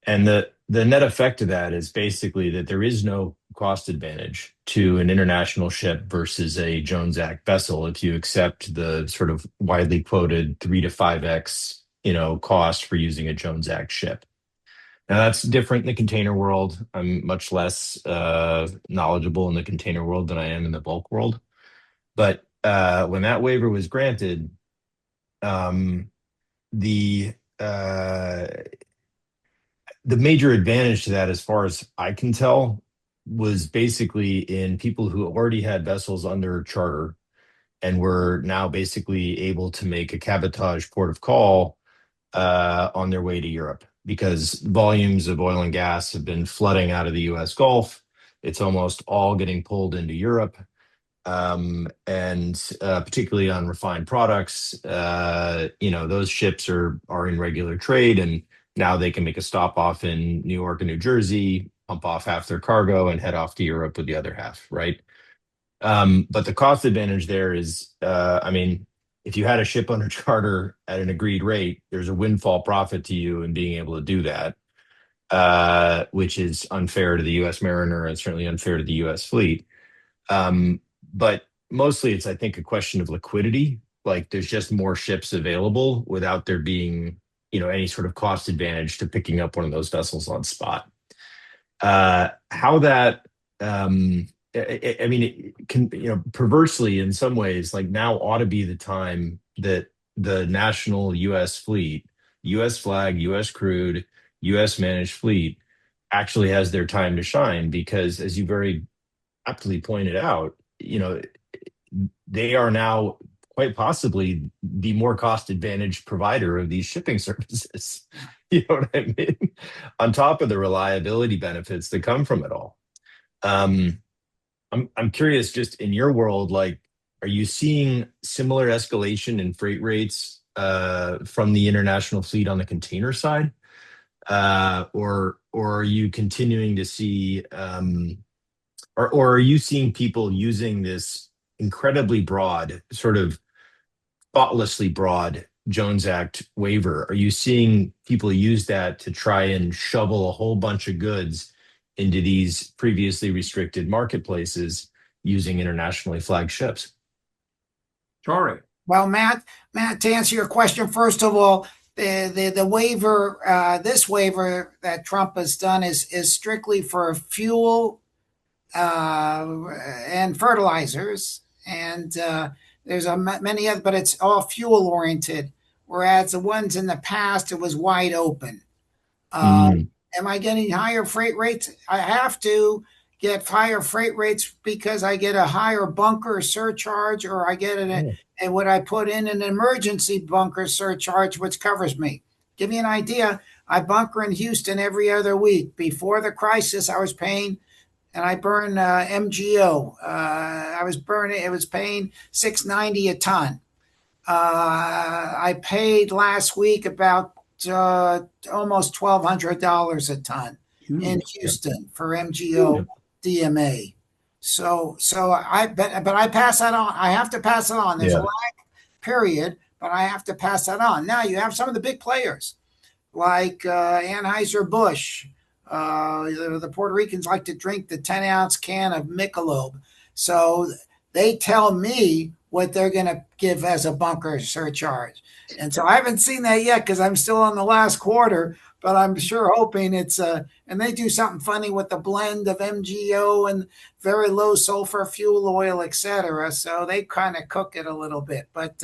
And the net effect of that is basically that there is no cost advantage to an international ship versus a Jones Act vessel if you accept the sort of widely quoted 3 to 5x, cost for using a Jones Act ship. Now that's different in the container world. I'm much less knowledgeable in the container world than I am in the bulk world. But when that waiver was granted, the major advantage to that, as far as I can tell, was basically in people who already had vessels under charter and were now basically able to make a cabotage port of call on their way to Europe, because volumes of oil and gas have been flooding out of the US Gulf. It's almost all getting pulled into Europe. And particularly on refined products, those ships are in regular trade, and now they can make a stop off in New York and New Jersey, pump off half their cargo, and head off to Europe with the other half, right? But the cost advantage there is, if you had a ship under charter at an agreed rate, there's a windfall profit to you in being able to do that, which is unfair to the U.S. mariner and certainly unfair to the U.S. fleet. But mostly it's, I think, a question of liquidity. Like there's just more ships available without there being, any sort of cost advantage to picking up one of those vessels on spot. How that, I mean, it can, perversely in some ways, like now ought to be the time that the national U.S. fleet, U.S. flag, U.S. crewed, U.S. managed fleet actually has their time to shine because, as you very aptly pointed out, they are now quite possibly the more cost advantaged provider of these shipping services. You know what I mean? On top of the reliability benefits that come from it all. I'm curious, just in your world, like, are you seeing similar escalation in freight rates from the international fleet on the container side? Or are you continuing to see or are you seeing people using this incredibly broad, sort of thoughtlessly broad Jones Act waiver? Are you seeing people use that to try and shovel a whole bunch of goods into these previously restricted marketplaces using internationally flagged ships? Sorry. Well, Matt, to answer your question, first of all, the waiver, this waiver that Trump has done is strictly for fuel and fertilizers, and there's many other, but it's all fuel oriented. Whereas the ones in the past, it was wide open. Am I getting higher freight rates? I have to get higher freight rates because I get a higher bunker surcharge, or I get and what I put in an emergency bunker surcharge, which covers me. Give you an idea. I bunker in Houston every other week. Before the crisis, I was paying, and I burn MGO. It was paying $6.90 a ton. I paid last week about almost $1,200 a ton in Houston for MGO DMA. So but I pass that on. I have to pass it on. There's a lag period, but I have to pass that on. Now you have some of the big players like Anheuser-Busch. The Puerto Ricans like to drink the 10-ounce can of Michelob. So they tell me what they're going to give as a bunker surcharge. And so I haven't seen that yet because I'm still on the last quarter, but I'm sure hoping it's and they do something funny with the blend of MGO and very low sulfur fuel oil, etc. So they kind of cook it a little bit. But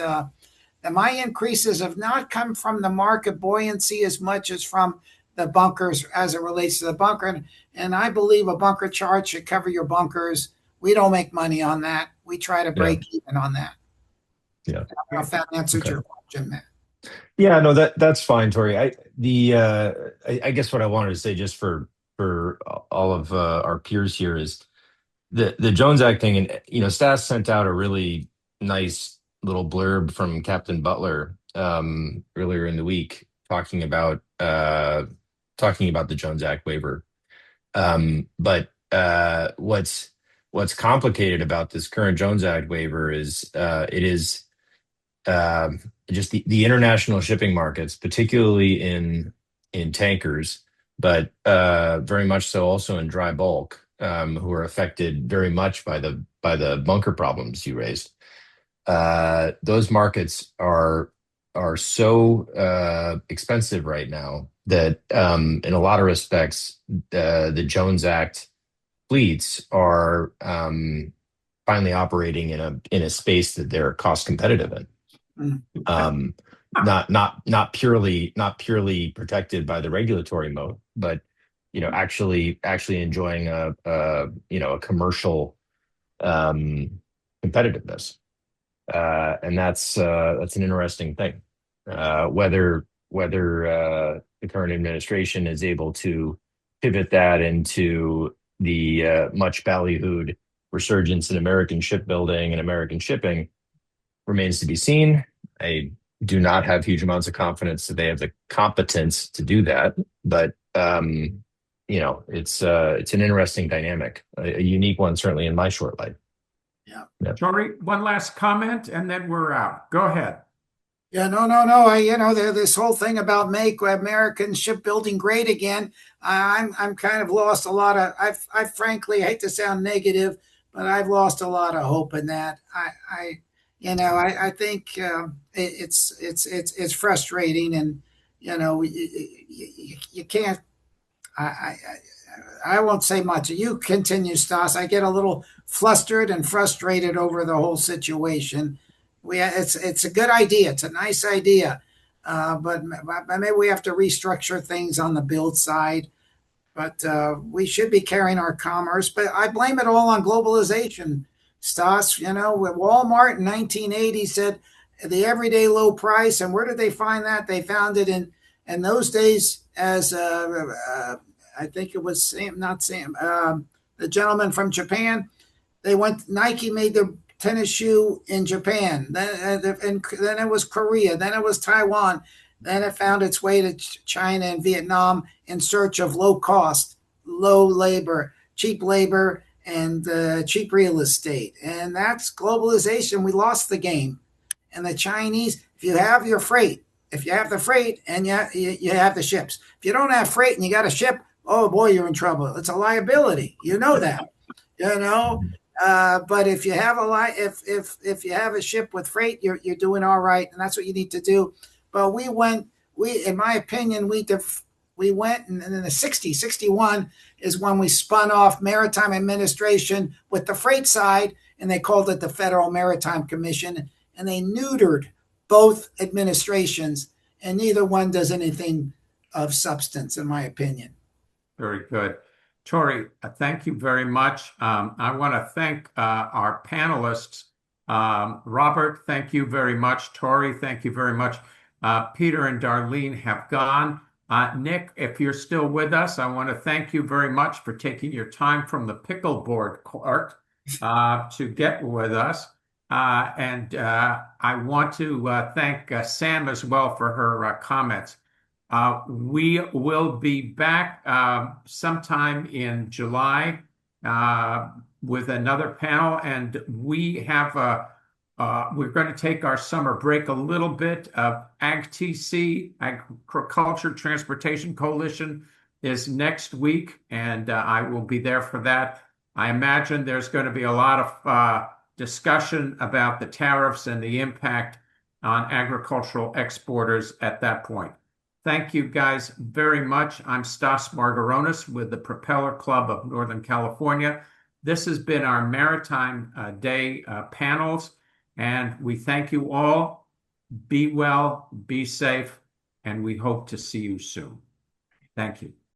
my increases have not come from the market buoyancy as much as from the bunkers as it relates to the bunker. And I believe a bunker charge should cover your bunkers. We don't make money on that. We try to break even on that. Yeah. I don't know if that answered your question, Matt. Yeah, no, that's fine, Tori. I guess what I wanted to say, just for all of our peers here, is the Jones Act thing, and Stas sent out a really nice little blurb from Captain Butler earlier in the week talking about the Jones Act waiver. But what's complicated about this current Jones Act waiver is it is just the international shipping markets, particularly in tankers, but very much so also in dry bulk, who are affected very much by the bunker problems you raised. Those markets are so expensive right now that in a lot of respects the Jones Act fleets are finally operating in a space that they're cost competitive in. Not purely protected by the regulatory mode, but actually enjoying a commercial competitiveness, and that's an interesting thing. Whether the current administration is able to pivot that into the much ballyhooed resurgence in American shipbuilding and American shipping remains to be seen. I do not have huge amounts of confidence that they have the competence to do that, but it's an interesting dynamic, a unique one, certainly in my short life. Yeah. Tori, one last comment, and then we're out. Go ahead. Yeah, no. This whole thing about make American shipbuilding great again. I'm kind of lost a lot of. I frankly hate to sound negative, but I've lost a lot of hope in that. I think it's frustrating, and you can't. I won't say much. You continue, Stas. I get a little flustered and frustrated over the whole situation. It's a good idea. It's a nice idea, but maybe we have to restructure things on the build side. But we should be carrying our commerce. But I blame it all on globalization, Stas. Walmart in 1980 said the everyday low price, and where did they find that? They found it in those days as I think it was Sam, not Sam, the gentleman from Japan. Nike made the tennis shoe in Japan. Then it was Korea. Then it was Taiwan. Then it found its way to China and Vietnam in search of low cost, low labor, cheap labor, and cheap real estate. And that's globalization. We lost the game. And the Chinese, if you have your freight, if you have the freight and you have the ships, if you don't have freight and you got a ship, oh boy, you're in trouble. It's a liability. You know that. But if you have if you have a ship with freight, you're doing all right, and that's what you need to do. But in my opinion, we went, and in the 60s, 61 is when we spun off Maritime Administration with the freight side, and they called it the Federal Maritime Commission, and they neutered both administrations, and neither one does anything of substance, in my opinion. Very good. Tori, thank you very much. I want to thank our panelists. Robert, thank you very much. Tori, thank you very much. Peter and Darlene have gone. Nick, if you're still with us, I want to thank you very much for taking your time from the pickleboard court to get with us. And I want to thank Sam as well for her comments. We will be back sometime in July with another panel, and we're going to take our summer break a little bit. AgTC, Agriculture Transportation Coalition, is next week, and I will be there for that. I imagine there's going to be a lot of discussion about the tariffs and the impact on agricultural exporters at that point. Thank you guys very much. I'm Stas Margaronis with the Propeller Club of Northern California. This has been our Maritime Day panels, and we thank you all. Be well, be safe, and we hope to see you soon. Thank you.